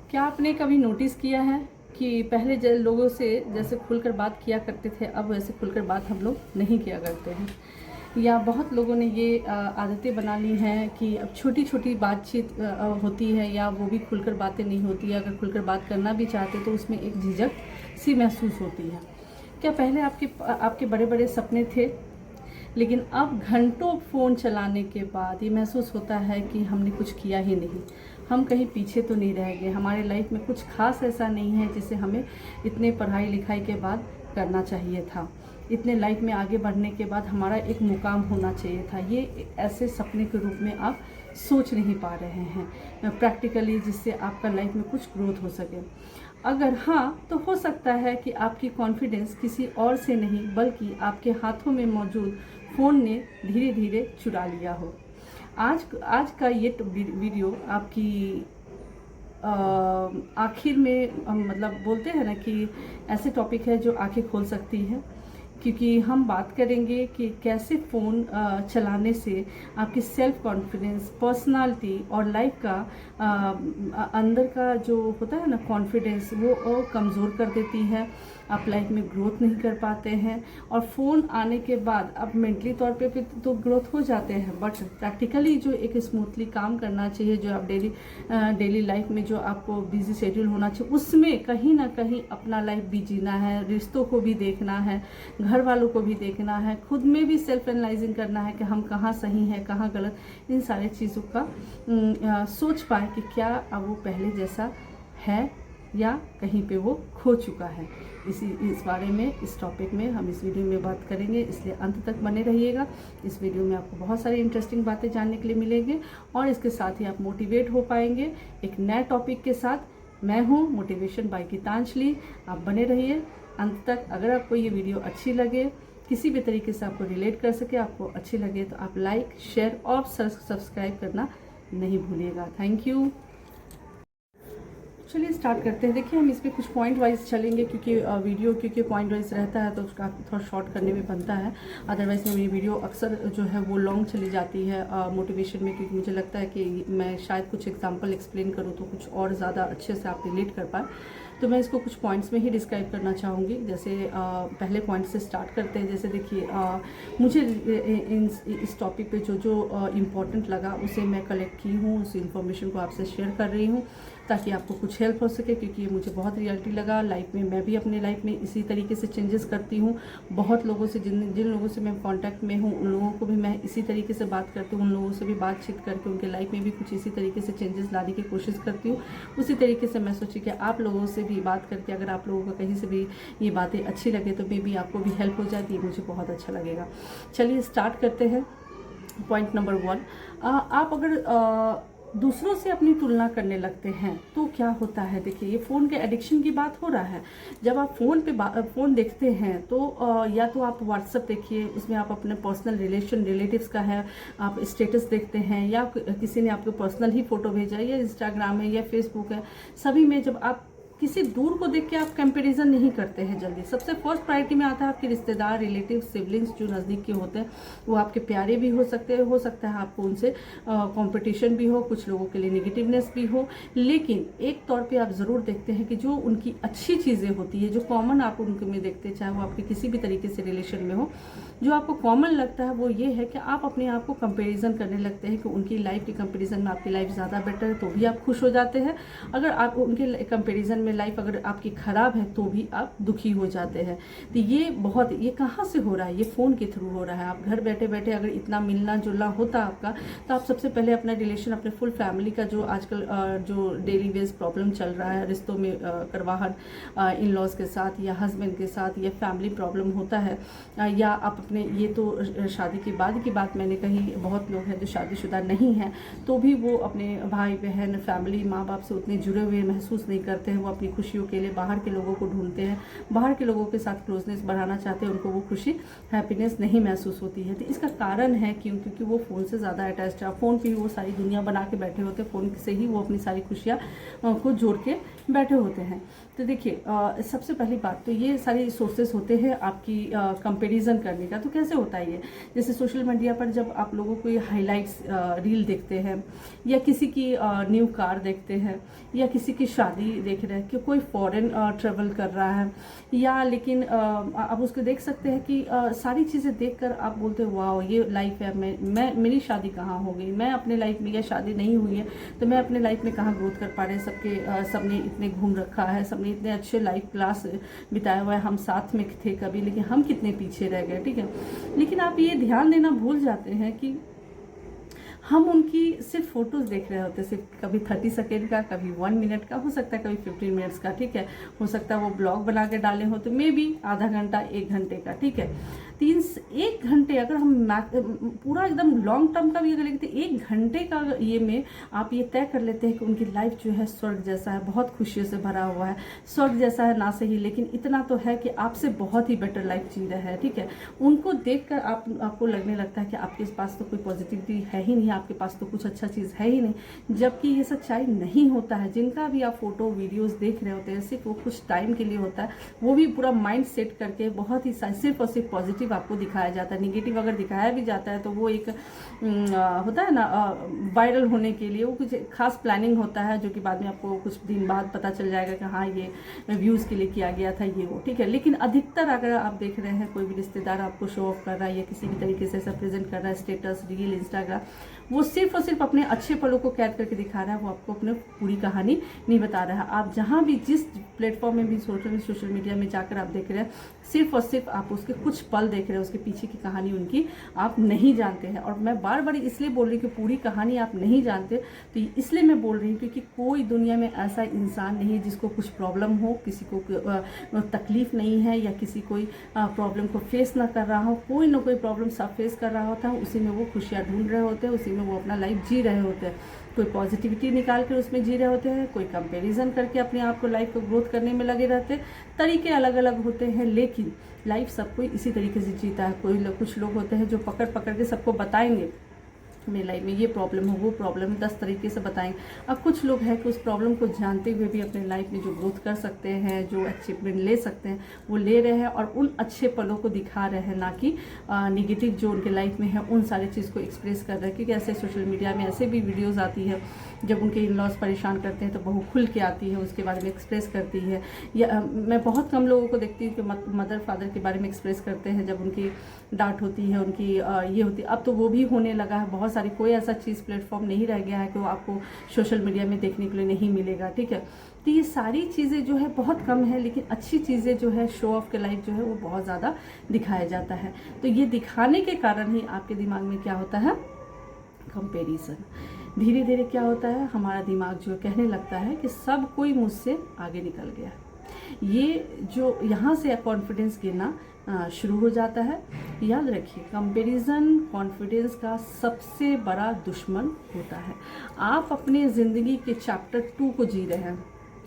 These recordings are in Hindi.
क्या आपने कभी नोटिस किया है कि पहले लोगों से जैसे खुलकर बात किया करते थे, अब वैसे खुलकर बात हम लोग नहीं किया करते हैं। या बहुत लोगों ने ये आदतें बना ली हैं कि अब छोटी छोटी बातचीत होती है या वो भी खुलकर बातें नहीं होती है। अगर खुलकर बात करना भी चाहते तो उसमें एक झिझक सी महसूस होती है। क्या पहले आपके बड़े बड़े सपने थे, लेकिन अब घंटों फ़ोन चलाने के बाद ये महसूस होता है कि हमने कुछ किया ही नहीं। हम कहीं पीछे तो नहीं रह गए, हमारे लाइफ में कुछ खास ऐसा नहीं है जिसे हमें इतने पढ़ाई लिखाई के बाद करना चाहिए था। इतने लाइफ में आगे बढ़ने के बाद हमारा एक मुकाम होना चाहिए था। ये ऐसे सपने के रूप में आप सोच नहीं पा रहे हैं प्रैक्टिकली, जिससे आपका लाइफ में कुछ ग्रोथ हो सके। अगर हाँ, तो हो सकता है कि आपकी कॉन्फिडेंस किसी और से नहीं बल्कि आपके हाथों में मौजूद फ़ोन ने धीरे धीरे चुरा लिया हो। आज का ये वीडियो आपकी आखिर में मतलब बोलते हैं ना कि ऐसे टॉपिक है जो आंखें खोल सकती है, क्योंकि हम बात करेंगे कि कैसे फ़ोन चलाने से आपकी सेल्फ कॉन्फिडेंस, पर्सनालिटी और लाइफ का अंदर का जो होता है ना कॉन्फिडेंस, वो कमज़ोर कर देती है। आप लाइफ में ग्रोथ नहीं कर पाते हैं। और फ़ोन आने के बाद अब मेंटली तौर पे तो ग्रोथ हो जाते हैं, बट प्रैक्टिकली जो एक स्मूथली काम करना चाहिए, जो आप डेली लाइफ में जो आपको बिजी शेड्यूल होना चाहिए, उसमें कहीं ना कहीं अपना लाइफ भी जीना है, रिश्तों को भी देखना है, घर वालों को भी देखना है, खुद में भी सेल्फ एनालाइजिंग करना है कि हम कहाँ सही हैं कहाँ गलत। इन सारे चीज़ों का सोच पाए कि क्या अब वो पहले जैसा है या कहीं पे वो खो चुका है। इस बारे में, इस टॉपिक में हम इस वीडियो में बात करेंगे, इसलिए अंत तक बने रहिएगा। इस वीडियो में आपको बहुत सारी इंटरेस्टिंग बातें जानने के लिए मिलेंगे और इसके साथ ही आप मोटिवेट हो पाएंगे एक नए टॉपिक के साथ। मैं हूँ मोटिवेशन बाय गीतांजलि। आप बने रहिए अंत तक। अगर आपको ये वीडियो अच्छी लगे, किसी भी तरीके से आपको रिलेट कर सके, आपको अच्छी लगे, तो आप लाइक, शेयर और सब्सक्राइब करना नहीं भूलिएगा। Thank you. चलिए स्टार्ट करते हैं। देखिए, हम इसमें कुछ पॉइंट वाइज चलेंगे, क्योंकि वीडियो पॉइंट वाइज रहता है तो उसका थोड़ा शॉर्ट करने में बनता है। अदरवाइज मेरी वीडियो अक्सर जो है वो लॉन्ग चली जाती है मोटिवेशन में, क्योंकि मुझे लगता है कि मैं शायद कुछ एग्जांपल एक्सप्लेन करूँ तो कुछ और ज़्यादा अच्छे से आप रिलेट कर पाए। तो मैं इसको कुछ पॉइंट्स में ही डिस्क्राइब करना चाहूँगी। जैसे पहले पॉइंट से स्टार्ट करते हैं। जैसे देखिए, मुझे इस टॉपिक पे जो इम्पोर्टेंट लगा उसे मैं कलेक्ट की हूँ, उस इन्फॉर्मेशन को आपसे शेयर कर रही हूँ ताकि आपको कुछ हेल्प हो सके, क्योंकि ये मुझे बहुत रियलिटी लगा लाइफ में। मैं भी अपने लाइफ में इसी तरीके से चेंजेस करती हूँ। बहुत लोगों से जिन लोगों से मैं कांटेक्ट में हूँ उन लोगों को भी मैं इसी तरीके से बात करती हूँ, उन लोगों से भी बातचीत करके उनके लाइफ में भी कुछ इसी तरीके से चेंजेस लाने की कोशिश करती हूँ। उसी तरीके से मैं सोची कि आप लोगों से भी बात करके अगर आप लोगों को कहीं से भी ये बातें अच्छी लगे तो मे बी आपको भी हेल्प हो जाती है, मुझे बहुत अच्छा लगेगा। चलिए स्टार्ट करते हैं। पॉइंट नंबर 1, आप अगर दूसरों से अपनी तुलना करने लगते हैं तो क्या होता है। देखिए, ये फ़ोन के एडिक्शन की बात हो रहा है। जब आप फ़ोन देखते हैं तो या तो आप व्हाट्सएप देखिए, उसमें आप अपने पर्सनल रिलेटिव्स का है, आप स्टेटस देखते हैं, या किसी ने आपको पर्सनल ही फ़ोटो भेजा, या इंस्टाग्राम है या फेसबुक है, सभी में जब आप किसी दूर को देख के आप कंपैरिजन नहीं करते हैं जल्दी। सबसे फर्स्ट प्रायोरिटी में आता है आपके रिश्तेदार, रिलेटिव, सिबलिंग्स जो नज़दीक के होते हैं। वो आपके प्यारे भी हो सकते हैं, हो सकता है आपको उनसे कंपटीशन भी हो, कुछ लोगों के लिए नेगेटिवनेस भी हो, लेकिन एक तौर पे आप ज़रूर देखते हैं कि जो उनकी अच्छी चीज़ें होती है, जो कॉमन आप उनके में देखते हैं, चाहे वो आपके किसी भी तरीके से रिलेशन में हो, जो आपको कॉमन लगता है वो ये है कि आप अपने आप को कंपेरिजन करने लगते हैं कि उनकी लाइफ के कंपेरिजन में आपकी लाइफ ज़्यादा बेटर है तो भी आप खुश हो जाते हैं। अगर आप उनके कंपेरिजन में लाइफ अगर आपकी ख़राब है तो भी आप दुखी हो जाते हैं। तो ये कहाँ से हो रहा है, ये फ़ोन के थ्रू हो रहा है। आप घर बैठे बैठे अगर इतना मिलना जुलना होता आपका, तो आप सबसे पहले अपना रिलेशन, अपने फुल फैमिली का जो आजकल जो डेली बेस प्रॉब्लम चल रहा है रिश्तों में, करवाहट, इन लॉज के साथ या हस्बैंड के साथ, या फैमिली प्रॉब्लम होता है, या आप अपने, ये तो शादी के बाद की बात मैंने कही, बहुत लोग हैं जो शादीशुदा नहीं हैं तो भी वो अपने भाई बहन, फैमिली, माँ बाप से उतने जुड़े हुए महसूस नहीं करते हैं। वो अपनी खुशियों के लिए बाहर के लोगों को ढूंढते हैं, बाहर के लोगों के साथ क्लोजनेस बढ़ाना चाहते हैं, उनको वो खुशी, हैप्पीनेस नहीं महसूस होती है। तो इसका कारण है क्योंकि वो फ़ोन से ज़्यादा अटैच्ड है। फ़ोन पे वो सारी दुनिया बना के बैठे होते हैं, फ़ोन से ही वो अपनी सारी खुशियाँ को जोड़ के बैठे होते हैं। तो देखिए सबसे पहली बात तो ये सारे सोर्सेस होते हैं आपकी कंपैरिजन करने का। तो कैसे होता है ये, जैसे सोशल मीडिया पर जब आप लोगों को ये हाइलाइट्स रील देखते हैं, या किसी की न्यू कार देखते हैं, या किसी की शादी देख रहे हैं कि कोई फॉरेन ट्रेवल कर रहा है, या लेकिन आप उसको देख सकते हैं कि सारी चीज़ें देखकर आप बोलते हो वाह ये लाइफ है, मैं मेरी शादी कहाँ हो गई, मैं अपने लाइफ में, या शादी नहीं हुई है तो मैं अपने लाइफ में कहाँ ग्रोथ कर पा रहे हैं। सबने इतने घूम रखा है, सबने इतने अच्छे लाइफ क्लास बिताया हुआ है, हम साथ में थे कभी, लेकिन हम कितने पीछे रह गए, ठीक है। लेकिन आप ये ध्यान देना भूल जाते हैं कि हम उनकी सिर्फ फोटोज़ देख रहे होते हैं, सिर्फ कभी 30 सेकेंड का, कभी 1 मिनट का, हो सकता है कभी 15 मिनट्स का, ठीक है। हो सकता है वो ब्लॉग बना के डाले हो तो मे बी आधा घंटा 1 घंटे का, ठीक है। 1 घंटे अगर हम पूरा एकदम लॉन्ग टर्म का भी अगर लेते 1 घंटे का ये में आप ये तय कर लेते हैं कि उनकी लाइफ जो है स्वर्ग जैसा है, बहुत खुशियों से भरा हुआ है। स्वर्ग जैसा है ना सही, लेकिन इतना तो है कि आपसे बहुत ही बेटर लाइफ जी रहा है, ठीक है। उनको देखकर आपको लगने लगता है कि आपके पास तो कोई पॉजिटिविटी है ही नहीं, आपके पास तो कुछ अच्छा चीज़ है ही नहीं, जबकि ये सच्चाई नहीं होता है। जिनका भी आप फोटो वीडियोस देख रहे होते हैं सिर्फ वो कुछ टाइम के लिए होता है, वो भी पूरा माइंड सेट करके बहुत ही सिर्फ और सिर्फ पॉजिटिव आपको दिखाया जाता है। निगेटिव अगर दिखाया भी जाता है तो वो एक होता है ना वायरल होने के लिए, वो कुछ खास प्लानिंग होता है जो कि बाद में आपको कुछ दिन बाद पता चल जाएगा कि हाँ ये व्यूज़ के लिए किया गया था, ये वो, ठीक है। लेकिन अधिकतर अगर आप देख रहे हैं कोई भी रिश्तेदार आपको शो ऑफ कर रहा है या किसी भी तरीके से ऐसा प्रेजेंट कर रहा है, स्टेटस, रील, इंस्टाग्राम, वो सिर्फ और सिर्फ अपने अच्छे पलों को कैद करके दिखा रहा है, वो आपको अपनी पूरी कहानी नहीं बता रहा है। आप जहाँ भी जिस प्लेटफॉर्म में भी सोशल मीडिया में जाकर आप देख रहे हैं, सिर्फ और सिर्फ आप उसके कुछ पल देख रहे हैं, उसके पीछे की कहानी उनकी आप नहीं जानते हैं। और मैं बार बार इसलिए बोल रही हूँ कि पूरी कहानी आप नहीं जानते, तो इसलिए मैं बोल रही हूँ क्योंकि कोई दुनिया में ऐसा इंसान नहीं है जिसको कुछ प्रॉब्लम हो, किसी को तकलीफ नहीं है, या किसी कोई प्रॉब्लम को फेस ना कर रहा हो। कोई ना कोई प्रॉब्लम सब फेस कर रहा होता है, उसी में वो खुशियाँ ढूंढ रहे होते हैं, उसी में वो अपना लाइफ जी रहे होते हैं। कोई पॉजिटिविटी निकाल कर उसमें जी रहे होते हैं, कोई कंपैरिजन करके अपने आप को लाइफ को ग्रोथ करने में लगे रहते हैं। तरीके अलग अलग होते हैं, लेकिन लाइफ सब कोई इसी तरीके से जीता है। कुछ लोग होते हैं जो पकड़ पकड़ के सबको बताएंगे मेरी लाइफ में ये प्रॉब्लम है, वो प्रॉब्लम है, 10 तरीके से बताएंगे। अब कुछ लोग हैं कि उस प्रॉब्लम को जानते हुए भी अपने लाइफ में जो ग्रोथ कर सकते हैं, जो अचीवमेंट ले सकते हैं, वो ले रहे हैं और उन अच्छे पलों को दिखा रहे हैं, ना कि निगेटिव जो उनके लाइफ में है उन सारी चीज़ को एक्सप्रेस कर रहे हैं। क्योंकि ऐसे सोशल मीडिया में ऐसे भी वीडियोज़ आती है जब उनके इन लॉज परेशान करते हैं तो बहू खुल के आती है, उसके बारे में एक्सप्रेस करती है। या मैं बहुत कम लोगों को देखती हूँ कि मदर फादर के बारे में एक्सप्रेस करते हैं जब उनकी डांट होती है, उनकी ये होती है। अब तो वो भी होने लगा है बहुत सारी, कोई ऐसा चीज़ प्लेटफॉर्म नहीं रह गया है कि वो आपको सोशल मीडिया में देखने के लिए नहीं मिलेगा, ठीक है। तो ये सारी चीज़ें जो है बहुत कम है, लेकिन अच्छी चीज़ें जो है शो ऑफ के लाइफ जो है वो बहुत ज़्यादा दिखाया जाता है। तो ये दिखाने के कारण ही आपके दिमाग में क्या होता है, कंपेरिजन। धीरे धीरे क्या होता है, हमारा दिमाग जो कहने लगता है कि सब कोई मुझसे आगे निकल गया है। ये जो यहाँ से कॉन्फिडेंस गिरना शुरू हो जाता है। याद रखिए, कंपैरिजन कॉन्फिडेंस का सबसे बड़ा दुश्मन होता है। आप अपने ज़िंदगी के चैप्टर 2 को जी रहे हैं।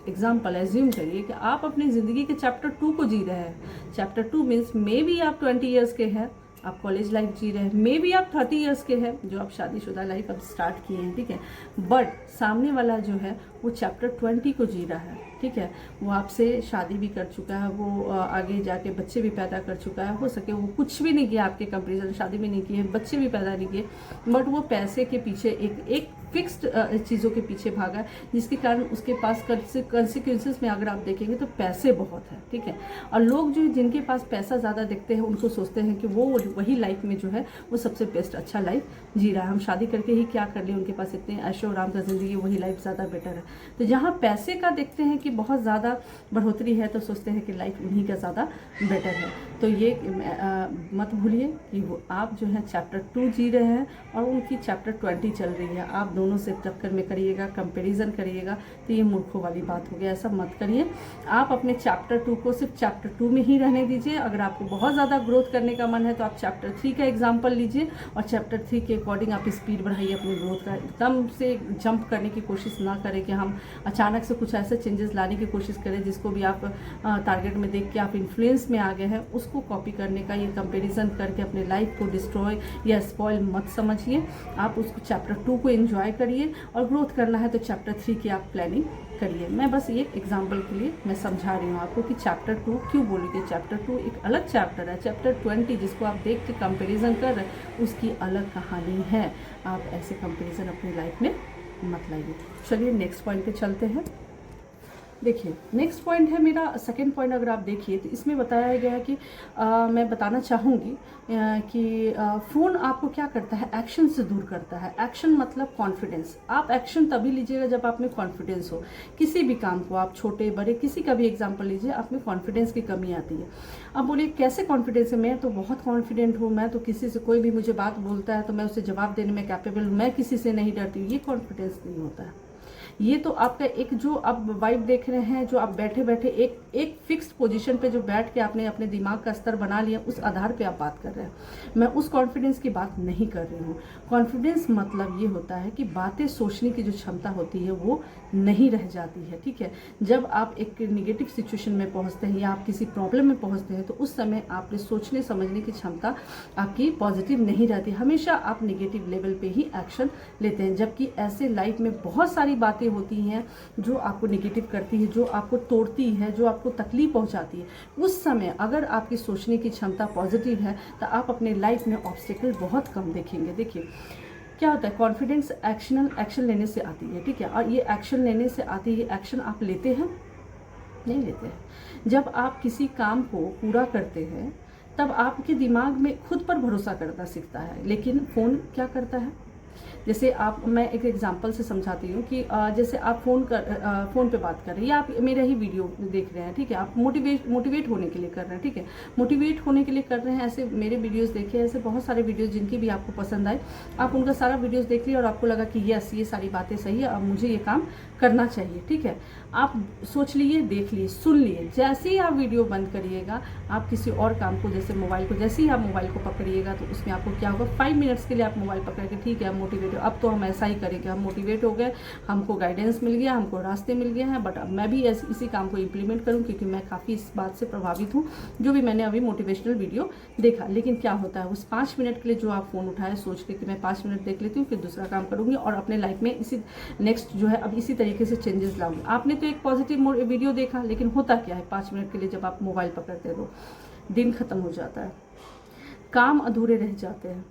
एग्जाम्पल एज्यूम करिए कि आप अपनी ज़िंदगी के चैप्टर 2 को जी रहे हैं। चैप्टर 2 मीन्स मे बी आप 20 ईयर्स के हैं, आप कॉलेज लाइफ जी रहे हैं, मे बी आप 30 ईयर्स के हैं जो आप शादीशुदा लाइफ अब स्टार्ट किए हैं, ठीक है। बट सामने वाला जो है वो चैप्टर 20 को जी रहा है, ठीक है। वो आपसे शादी भी कर चुका है, वो आगे जाके बच्चे भी पैदा कर चुका है, हो सके वो कुछ भी नहीं किया आपके कंपैरिजन, शादी भी नहीं की है, बच्चे भी पैदा नहीं किए, बट वो पैसे के पीछे एक फिक्स्ड चीज़ों के पीछे भागा, जिसके कारण उसके पास कंसिक्वेंसेस में अगर आप देखेंगे तो पैसे बहुत है, ठीक है। और लोग जो जिनके पास पैसा ज़्यादा देखते हैं उनको सोचते हैं कि वो वही लाइफ में जो है वो सबसे बेस्ट अच्छा लाइफ जी रहा है, हम शादी करके ही क्या कर ले, उनके पास इतने ऐशो आराम का ज़िंदगी, वही लाइफ ज़्यादा बेटर है। तो जहाँ पैसे का देखते हैं कि बहुत ज़्यादा बढ़ोतरी है तो सोचते हैं कि लाइफ उन्हीं का ज़्यादा बेटर है। तो ये मत भूलिए कि वो आप जो है चैप्टर 2 जी रहे हैं और उनकी चैप्टर 20 चल रही है। आप दोनों से टक्कर में करिएगा, कंपैरिजन करिएगा तो ये मूर्खों वाली बात हो गई, ऐसा मत करिए। आप अपने चैप्टर 2 को सिर्फ चैप्टर 2 में ही रहने दीजिए। अगर आपको बहुत ज़्यादा ग्रोथ करने का मन है तो आप चैप्टर 3 का एग्जाम्पल लीजिए और चैप्टर 3 के अकॉर्डिंग आप स्पीड बढ़ाइए अपनी ग्रोथ का। एकदम से जंप करने की कोशिश ना करें कि हम अचानक से कुछ ऐसे चेंजेस लाने की कोशिश करें जिसको भी आप टारगेट में देख के आप इन्फ्लुएंस में आ गए हैं, उसको कॉपी करने का, ये कंपैरिजन करके अपने लाइफ को डिस्ट्रॉय या स्पॉइल मत समझिए। आप उसको चैप्टर 2 को एंजॉय ट्राई करिए, और ग्रोथ करना है तो चैप्टर 3 की आप प्लानिंग करिए। मैं बस ये एग्जाम्पल के लिए मैं समझा रही हूँ आपको कि चैप्टर 2 क्यों बोली कि चैप्टर 2 एक अलग चैप्टर है। चैप्टर 20 जिसको आप देख के कंपेरिजन कर रहे हैं उसकी अलग कहानी है। आप ऐसे कंपेरिजन अपनी लाइफ में मत लाइए। चलिए नेक्स्ट पॉइंट पे चलते हैं। देखिए नेक्स्ट पॉइंट है मेरा सेकंड पॉइंट। अगर आप देखिए तो इसमें बताया गया है कि मैं बताना चाहूँगी कि फ़ोन आपको क्या करता है, एक्शन से दूर करता है। एक्शन मतलब कॉन्फिडेंस। आप एक्शन तभी लीजिएगा जब आप में कॉन्फिडेंस हो। किसी भी काम को आप छोटे बड़े किसी का भी एग्जांपल लीजिए, आप में कॉन्फिडेंस की कमी आती है। अब बोलिए कैसे कॉन्फिडेंस है, मैं तो बहुत कॉन्फिडेंट हूँ, मैं तो किसी से कोई भी मुझे बात बोलता है तो मैं उसे जवाब देने में कैपेबल हूँ, मैं किसी से नहीं डरती हूँ। ये कॉन्फिडेंस नहीं होता है। ये तो आपका एक जो आप वाइब देख रहे हैं, जो आप बैठे बैठे एक फिक्स्ड पोजीशन पे जो बैठ के आपने अपने दिमाग का स्तर बना लिया, उस आधार पे आप बात कर रहे हैं। मैं उस कॉन्फिडेंस की बात नहीं कर रही हूँ। कॉन्फिडेंस मतलब ये होता है कि बातें सोचने की जो क्षमता होती है वो नहीं रह जाती है। ठीक है, जब आप एक निगेटिव सिचुएशन में पहुंचते हैं या आप किसी प्रॉब्लम में पहुंचते हैं तो उस समय आपने सोचने समझने की क्षमता आपकी पॉजिटिव नहीं रहती। हमेशा आप निगेटिव लेवल पे ही एक्शन लेते हैं, जबकि ऐसे लाइफ में बहुत सारी बातें होती हैं जो आपको निगेटिव करती है, जो आपको तोड़ती है, जो आपको तकलीफ पहुंचाती है। उस समय अगर आपकी सोचने की क्षमता पॉजिटिव है तो आप अपने लाइफ में ऑब्स्टेकल बहुत कम देखेंगे। देखिए क्या होता है, कॉन्फिडेंस एक्शन लेने से आती है। ठीक है, और ये एक्शन लेने से आती है। एक्शन आप लेते हैं? नहीं लेते हैं। जब आप किसी काम को पूरा करते हैं तब आपके दिमाग में खुद पर भरोसा करना सीखता है। लेकिन फ़ोन क्या करता है, जैसे आप, मैं एक एग्जांपल से समझाती हूँ कि जैसे आप फ़ोन पे बात कर रहे हैं या आप मेरा ही वीडियो देख रहे हैं। ठीक है, आप मोटिवेट होने के लिए कर रहे हैं। ठीक है, मोटिवेट होने के लिए कर रहे हैं। ऐसे मेरे वीडियोस देखिए, ऐसे बहुत सारे वीडियोस जिनकी भी आपको पसंद आए, आप उनका सारा वीडियोस देख लिए और आपको लगा कि यस ये सारी बातें सही है, अब मुझे ये काम करना चाहिए। ठीक है, आप सोच लिए, देख लिए, सुन लिए। जैसे ही आप वीडियो बंद करिएगा, आप किसी और काम को, जैसे मोबाइल को, जैसे ही आप मोबाइल को पकड़िएगा तो उसमें आपको क्या होगा, 5 मिनट्स के लिए आप मोबाइल पकड़ के ठीक है हम मोटिवेट, अब तो हम ऐसा ही करेंगे, हम मोटिवेट हो गए, हमको गाइडेंस मिल गया, हमको रास्ते मिल गए हैं, बट अब मैं भी इसी काम को इम्प्लीमेंट करूँ क्योंकि मैं काफ़ी इस बात से प्रभावित हूँ जो भी मैंने अभी मोटिवेशनल वीडियो देखा। लेकिन क्या होता है, उस 5 मिनट के लिए जो आप फ़ोन उठाए सोच के कि मैं 5 मिनट देख लेती हूँ फिर दूसरा काम करूँगी और अपने लाइफ में इसी नेक्स्ट जो है अब इसी तरीके से चेंजेस लाऊंगी। आपने तो एक पॉजिटिव वीडियो देखा, लेकिन होता क्या है, 5 मिनट के लिए जब आप मोबाइल पकड़ते हो दिन खत्म हो जाता है, काम अधूरे रह जाते हैं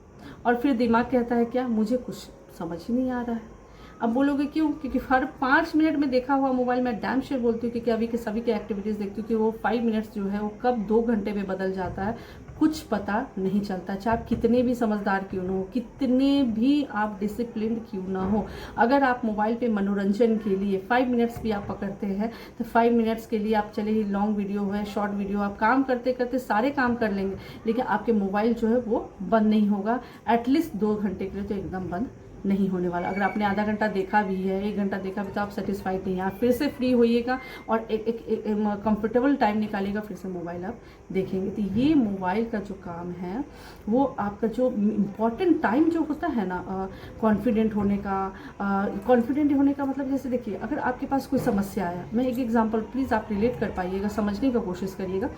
और फिर दिमाग कहता है क्या, मुझे कुछ समझ ही नहीं आ रहा है। अब बोलोगे क्यों, क्योंकि हर 5 मिनट में देखा हुआ मोबाइल मैं डैम श्योर बोलती हूँ क्योंकि अभी के सभी के एक्टिविटीज़ देखती हूँ कि वो 5 मिनट्स जो है वो कब 2 घंटे में बदल जाता है, कुछ पता नहीं चलता। चाहे आप कितने भी समझदार क्यों ना हो, कितने भी आप डिसिप्लिन क्यों ना हो, अगर आप मोबाइल पे मनोरंजन के लिए 5 मिनट्स भी आप पकड़ते हैं तो 5 मिनट्स के लिए आप चले ही लॉन्ग वीडियो है, शॉर्ट वीडियो, आप काम करते करते सारे काम कर लेंगे लेकिन आपके मोबाइल जो है वो बंद नहीं होगा। एटलीस्ट 2 घंटे के लिए तो एकदम बंद नहीं होने वाला। अगर आपने आधा घंटा देखा भी है, 1 घंटा देखा भी तो आप सेटिस्फाइड नहीं है, आप फिर से फ्री होइएगा और एक कंफर्टेबल टाइम निकालिएगा, फिर से मोबाइल आप देखेंगे। तो ये मोबाइल का जो काम है वो आपका जो इम्पॉर्टेंट टाइम जो होता है ना कॉन्फिडेंट होने का मतलब, जैसे देखिए अगर आपके पास कोई समस्या आया, मैं एक एग्जांपल प्लीज़ आप रिलेट कर पाइएगा, समझने का कोशिश करिएगा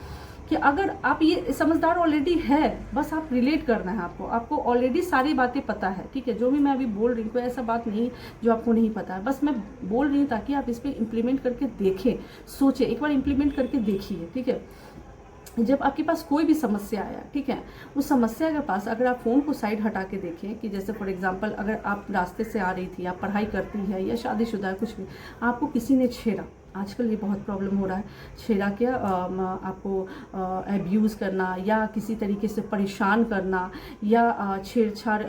कि अगर आप ये समझदार ऑलरेडी है, बस आप रिलेट करना है, आपको ऑलरेडी सारी बातें पता है। ठीक है, जो भी मैं अभी बोल रही हूँ कोई ऐसा बात नहीं जो आपको नहीं पता है, बस मैं बोल रही हूँ ताकि आप इस पर इम्प्लीमेंट करके देखें, सोचें, एक बार इम्प्लीमेंट करके देखिए। ठीक है, जब आपके पास कोई भी समस्या आया, ठीक है, उस समस्या के पास अगर आप फ़ोन को साइड हटा के देखें कि जैसे फॉर एग्जांपल अगर आप रास्ते से आ रही थी, आप पढ़ाई करती है या शादीशुदा है, कुछ भी, आपको किसी ने छेड़ा, आजकल ये बहुत प्रॉब्लम हो रहा है, छेड़ा क्या, आपको एब्यूज़ करना या किसी तरीके से परेशान करना या छेड़छाड़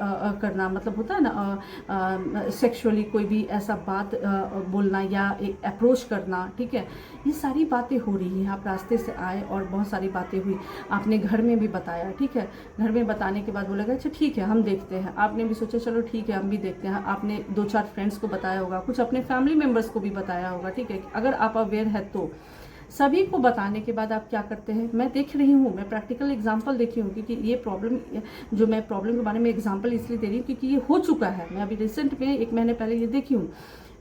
करना, मतलब होता है ना सेक्सुअली कोई भी ऐसा बात बोलना या एक अप्रोच करना। ठीक है, ये सारी बातें हो रही हैं, आप रास्ते से आए और बहुत सारी बातें हुई, आपने घर में भी बताया। ठीक है, घर में बताने के बाद बोला गया अच्छा ठीक है हम देखते हैं, आपने भी सोचा चलो ठीक है हम भी देखते हैं, आपने 2-4 फ्रेंड्स को बताया होगा, कुछ अपने फैमिली मेम्बर्स को भी बताया होगा। ठीक है, अगर आप अवेयर है तो सभी को बताने के बाद आप क्या करते हैं, मैं देख रही हूँ, मैं प्रैक्टिकल एग्जांपल देखी हूँ क्योंकि ये प्रॉब्लम, जो मैं प्रॉब्लम के बारे में एग्जांपल इसलिए दे रही हूँ क्योंकि ये हो चुका है, मैं अभी रिसेंट में 1 महीने पहले ये देखी हूँ।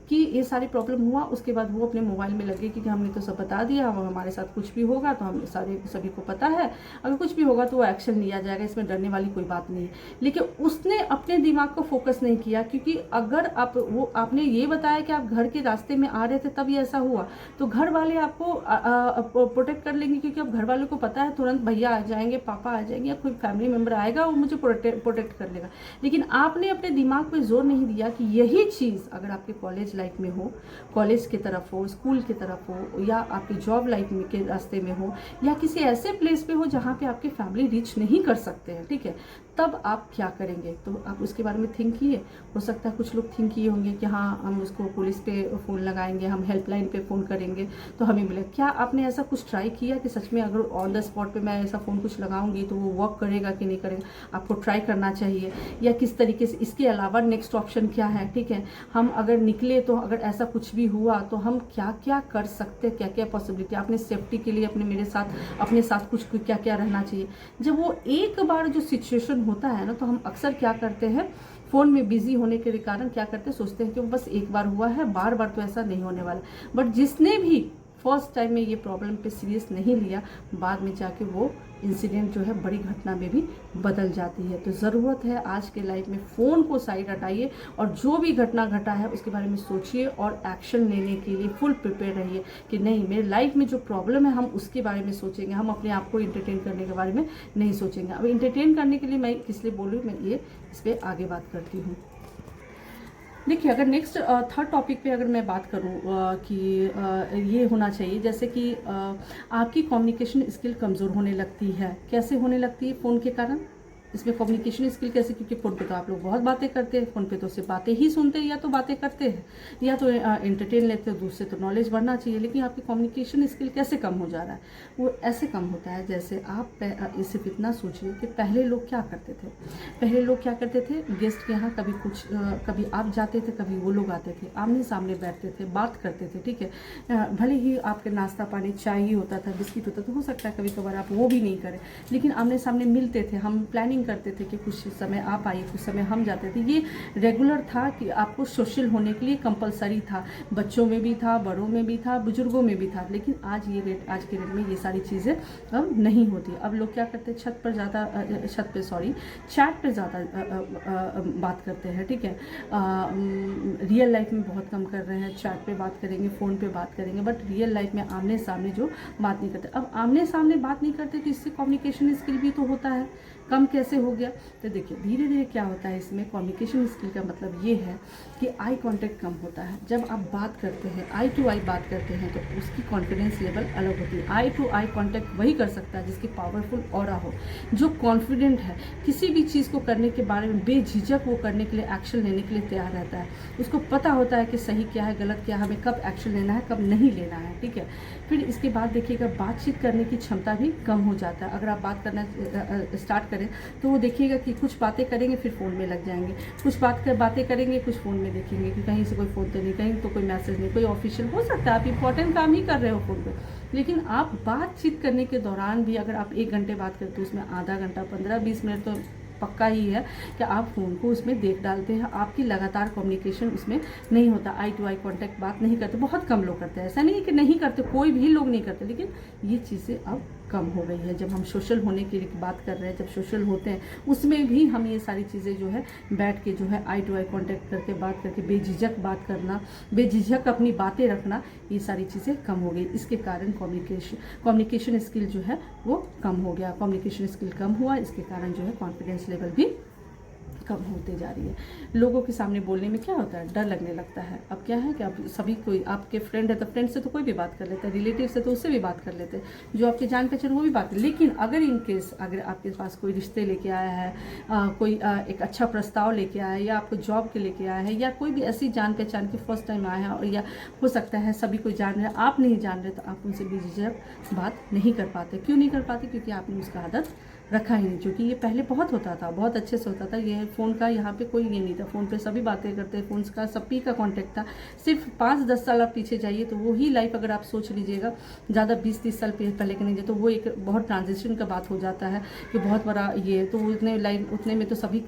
कि ये सारी प्रॉब्लम हुआ, उसके बाद वो अपने मोबाइल में लगे कि हमने तो सब बता दिया, अब हमारे साथ कुछ भी होगा तो हम सभी को पता है, अगर कुछ भी होगा तो वो एक्शन लिया जाएगा, इसमें डरने वाली कोई बात नहीं है। लेकिन उसने अपने दिमाग को फोकस नहीं किया, क्योंकि अगर आपने ये बताया कि आप घर के रास्ते में आ रहे थे तब ये ऐसा हुआ, तो घर वाले आपको प्रोटेक्ट कर लेंगे, क्योंकि अब घर वालों को पता है तुरंत भैया आ जाएंगे, पापा आ जाएंगे या कोई फैमिली मेम्बर आएगा वो मुझे प्रोटेक्ट कर लेगा। लेकिन आपने अपने दिमाग पे जोर नहीं दिया कि यही चीज़ अगर आपके कॉलेज लाइफ में हो, कॉलेज की तरफ हो, स्कूल की तरफ हो, या आपकी जॉब लाइफ के रास्ते में हो, या किसी ऐसे प्लेस पे हो जहाँ पे आपकी फैमिली रीच नहीं कर सकते हैं, ठीक है, तब आप क्या करेंगे? तो आप उसके बारे में थिंक किए? हो सकता है कुछ लोग थिंक किए होंगे कि हाँ हम उसको पुलिस पे फ़ोन लगाएंगे, हम हेल्पलाइन पे फ़ोन करेंगे तो हमें मिले। क्या आपने ऐसा कुछ ट्राई किया कि सच में अगर ऑन द स्पॉट पे मैं ऐसा फ़ोन कुछ लगाऊंगी तो वो वर्क करेगा कि नहीं करेगा? आपको ट्राई करना चाहिए। या किस तरीके से, इसके अलावा नेक्स्ट ऑप्शन क्या है, ठीक है, हम अगर निकले तो अगर ऐसा कुछ भी हुआ तो हम क्या क्या कर सकते हैं, क्या क्या पॉसिबिलिटी, अपने सेफ्टी के लिए अपने साथ कुछ क्या क्या रहना चाहिए। जब वो एक बार जो सिचुएशन होता है ना, तो हम अक्सर क्या करते हैं, फ़ोन में बिजी होने के कारण क्या करते हैं, सोचते हैं कि वो बस एक बार हुआ है, बार बार तो ऐसा नहीं होने वाला। बट जिसने भी फर्स्ट टाइम में ये प्रॉब्लम पे सीरियस नहीं लिया, बाद में जाके वो इंसिडेंट जो है बड़ी घटना में भी बदल जाती है। तो ज़रूरत है आज के लाइफ में फ़ोन को साइड हटाइए और जो भी घटना घटा है उसके बारे में सोचिए और एक्शन लेने के लिए फुल प्रिपेयर रहिए कि नहीं, मेरे लाइफ में जो प्रॉब्लम है हम उसके बारे में सोचेंगे, हम अपने आप को इंटरटेन करने के बारे में नहीं सोचेंगे। अब इंटरटेन करने के लिए मैं किस लिए बोल रही हूँ, मैं ये इस पर आगे बात करती हूँ। देखिए, अगर नेक्स्ट थर्ड टॉपिक पे अगर मैं बात करूँ कि ये होना चाहिए, जैसे कि आपकी कम्युनिकेशन स्किल कमज़ोर होने लगती है। कैसे होने लगती है? फ़ोन के कारण। इसमें कम्युनिकेशन स्किल कैसे, क्योंकि फ़ोन पे तो आप लोग बहुत बातें करते हैं, फ़ोन पे तो सिर्फ बातें ही सुनते हैं या तो बातें करते हैं या तो एंटरटेन लेते हैं, दूसरे तो नॉलेज बढ़ना चाहिए। लेकिन आपकी कम्युनिकेशन स्किल कैसे कम हो जा रहा है? वो ऐसे कम होता है जैसे आप सिर्फ इतना सोचिए कि पहले लोग क्या करते थे। पहले लोग क्या करते थे, गेस्ट के यहाँ कभी आप जाते थे, कभी वो लोग आते थे, आमने सामने बैठते थे, बात करते थे, ठीक है। भले ही आपके नाश्ता पानी चाय ही होता था, बिस्किट होता था, हो सकता है कभी कभार आप वो भी नहीं करें, लेकिन आमने सामने मिलते थे, हम प्लानिंग करते थे कि कुछ समय आप आइए, कुछ समय हम जाते थे। ये रेगुलर था कि आपको सोशल होने के लिए कंपलसरी था, बच्चों में भी था, बड़ों में भी था, बुजुर्गों में भी था। लेकिन आज के डेट में ये सारी चीज़ें अब नहीं होती। अब लोग क्या करते हैं, चैट पे ज़्यादा बात करते हैं, ठीक है। रियल लाइफ में बहुत कम कर रहे हैं, चैट पे बात करेंगे, फ़ोन पे बात करेंगे, बट रियल लाइफ में आमने सामने जो बात नहीं करते। अब आमने सामने बात नहीं करते तो इससे कम्युनिकेशन स्किल भी तो होता है, कम कैसे हो गया? तो देखिए, धीरे धीरे क्या होता है, इसमें कम्युनिकेशन स्किल का मतलब ये है कि आई कांटेक्ट कम होता है। जब आप बात करते हैं, आई टू आई बात करते हैं, तो उसकी कॉन्फिडेंस लेवल अलग होती है। आई टू आई कांटेक्ट वही कर सकता है जिसकी पावरफुल ऑरा हो, जो कॉन्फिडेंट है, किसी भी चीज़ को करने के बारे में बेझिझक वो करने के लिए, एक्शन लेने के लिए तैयार रहता है। उसको पता होता है कि सही क्या है, गलत क्या है, हमें कब एक्शन लेना है, कब नहीं लेना है, ठीक है। फिर इसके बाद देखिएगा, बातचीत करने की क्षमता भी कम हो जाता है। अगर आप बात करना स्टार्ट करें तो वो देखिएगा कि कुछ बातें करेंगे फिर फ़ोन में लग जाएंगे, कुछ बातें करेंगे, कुछ फ़ोन में देखेंगे कि कहीं से कोई फ़ोन तो नहीं, कहीं तो कोई मैसेज नहीं, कोई ऑफिशियल, हो सकता है आप इंपॉर्टेंट काम ही कर रहे हो फ़ोन पे, लेकिन आप बातचीत करने के दौरान भी अगर आप 1 घंटे बात करते हो, उसमें आधा घंटा 15-20 मिनट तो पक्का ही है कि आप फ़ोन को उसमें देख डालते हैं, आपकी लगातार कम्युनिकेशन उसमें नहीं होता, आई टू आई कांटेक्ट बात नहीं करते। बहुत कम लोग करते हैं, ऐसा नहीं है कि नहीं करते, कोई भी लोग नहीं करते, लेकिन ये चीज़ें अब कम हो गई है। जब हम सोशल होने की बात कर रहे हैं, जब सोशल होते हैं, उसमें भी हम ये सारी चीज़ें जो है बैठ के जो है आई टू आई कांटेक्ट करके बात करके बेझिझक बात करना, बेझिझक अपनी बातें रखना, ये सारी चीज़ें कम हो गई। इसके कारण कम्युनिकेशन स्किल जो है वो कम हो गया। कम्युनिकेशन स्किल कम हुआ, इसके कारण जो है कॉन्फिडेंस लेवल भी कम होते जा रही है। लोगों के सामने बोलने में क्या होता है, डर लगने लगता है। अब क्या है कि आप सभी कोई आपके फ्रेंड है तो फ्रेंड से तो कोई भी बात कर लेता है, रिलेटिव से तो उससे भी बात कर लेते हैं, जो आपके जान पहचान वो भी बात कर। लेकिन अगर इन केस अगर आपके पास कोई रिश्ते लेके आया है, कोई एक अच्छा प्रस्ताव लेके आया है, या आपको जॉब के लेके आया है, या कोई भी ऐसी जान पहचान की फर्स्ट टाइम आया है, और या हो सकता है सभी कोई जान रहे, आप नहीं जान रहे, तो आप उनसे बेझिझक बात नहीं कर पाते। क्यों नहीं कर पाते? क्योंकि आपने उसका आदत रखा ही नहीं, क्योंकि ये पहले बहुत होता था, बहुत अच्छे से होता था। ये फ़ोन का यहाँ पे कोई ये नहीं था, फ़ोन पे सभी बातें करते, फ़ोन का सभी का कांटेक्ट था। सिर्फ 5-10 साल आप पीछे जाइए तो वही लाइफ अगर आप सोच लीजिएगा, ज़्यादा 20-30 साल पहले के नहीं जाए तो वो एक बहुत ट्रांजिशन का बात हो जाता है कि बहुत बड़ा ये तो उतने में तो सभी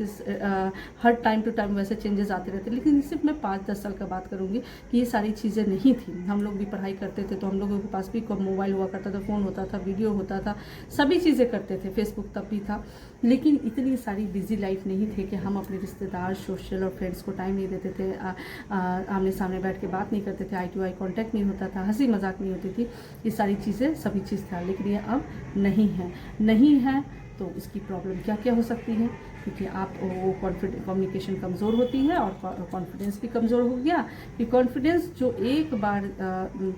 हर टाइम टू टाइम वैसे चेंजेस आते रहते। लेकिन सिर्फ मैं 5-10 साल का बात करूँगी कि ये सारी चीज़ें नहीं थी। हम लोग भी पढ़ाई करते थे तो हम लोगों के पास भी मोबाइल हुआ करता था, फ़ोन होता था, वीडियो होता था, सभी चीज़ें करते थे, फेसबुक तब भी था। लेकिन इतनी सारी बिजी लाइफ नहीं थे कि हम अपने रिश्तेदार, सोशल और फ्रेंड्स को टाइम नहीं देते थे, आमने सामने बैठ के बात नहीं करते थे, आई टू आई कॉन्टैक्ट नहीं होता था, हंसी मजाक नहीं होती थी, ये सारी चीज़ें सभी चीज़ था। लेकिन ये अब नहीं है तो इसकी प्रॉब्लम क्या क्या हो सकती है, क्योंकि आप वो कम्युनिकेशन कमज़ोर होती है और कॉन्फिडेंस भी कमज़ोर हो गया। कि कॉन्फिडेंस जो एक बार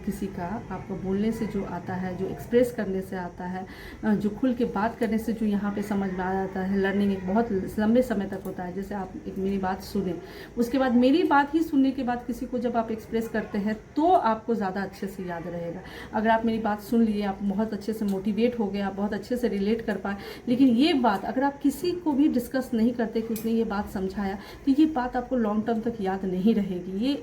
किसी का आपको बोलने से जो आता है, जो एक्सप्रेस करने से आता है, जो खुल के बात करने से जो यहाँ पे समझ में आ जाता है, लर्निंग एक बहुत लंबे समय तक होता है। जैसे आप एक मेरी बात सुने, उसके बाद मेरी बात ही सुनने के बाद किसी को जब आप एक्सप्रेस करते हैं तो आपको ज़्यादा अच्छे से याद रहेगा। अगर आप मेरी बात सुन लिए, आप बहुत अच्छे से मोटिवेट हो गए, आप बहुत अच्छे से रिलेट कर पाए, लेकिन ये बात अगर आप किसी को भी डिस्कस नहीं करते कि उसने ये बात समझाया, तो ये बात आपको लॉन्ग टर्म तक याद नहीं रहेगी।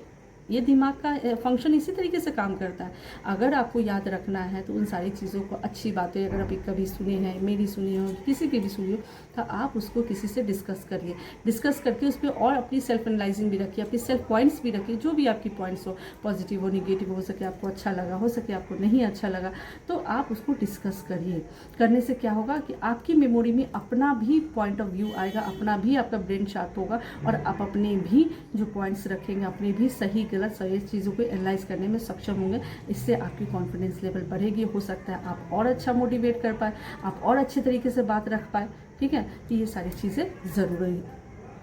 ये दिमाग का फंक्शन इसी तरीके से काम करता है। अगर आपको याद रखना है तो उन सारी चीज़ों को, अच्छी बातें अगर आप कभी सुनी है, मेरी सुनी हो, किसी की भी सुनी हो, तो आप उसको किसी से डिस्कस करिए। डिस्कस करके उस पर और अपनी सेल्फ एनालाइजिंग भी रखिए, अपनी सेल्फ पॉइंट्स भी रखिए, जो भी आपकी पॉइंट्स हो, पॉजिटिव हो, निगेटिव हो सके, आपको अच्छा लगा हो सके, आपको नहीं अच्छा लगा, तो आप उसको डिस्कस करिए। करने से क्या होगा कि आपकी मेमोरी में अपना भी पॉइंट ऑफ व्यू आएगा, अपना भी आपका ब्रेन शार्प होगा और आप अपने भी जो पॉइंट्स रखेंगे, अपने भी सही गलत सही चीज़ों को एनालाइज करने में सक्षम होंगे। इससे आपकी कॉन्फिडेंस लेवल बढ़ेगी। हो सकता है आप और अच्छा मोटिवेट कर पाए, आप और अच्छे तरीके से बात रख पाए। ठीक है, तो ये सारी चीज़ें ज़रूरी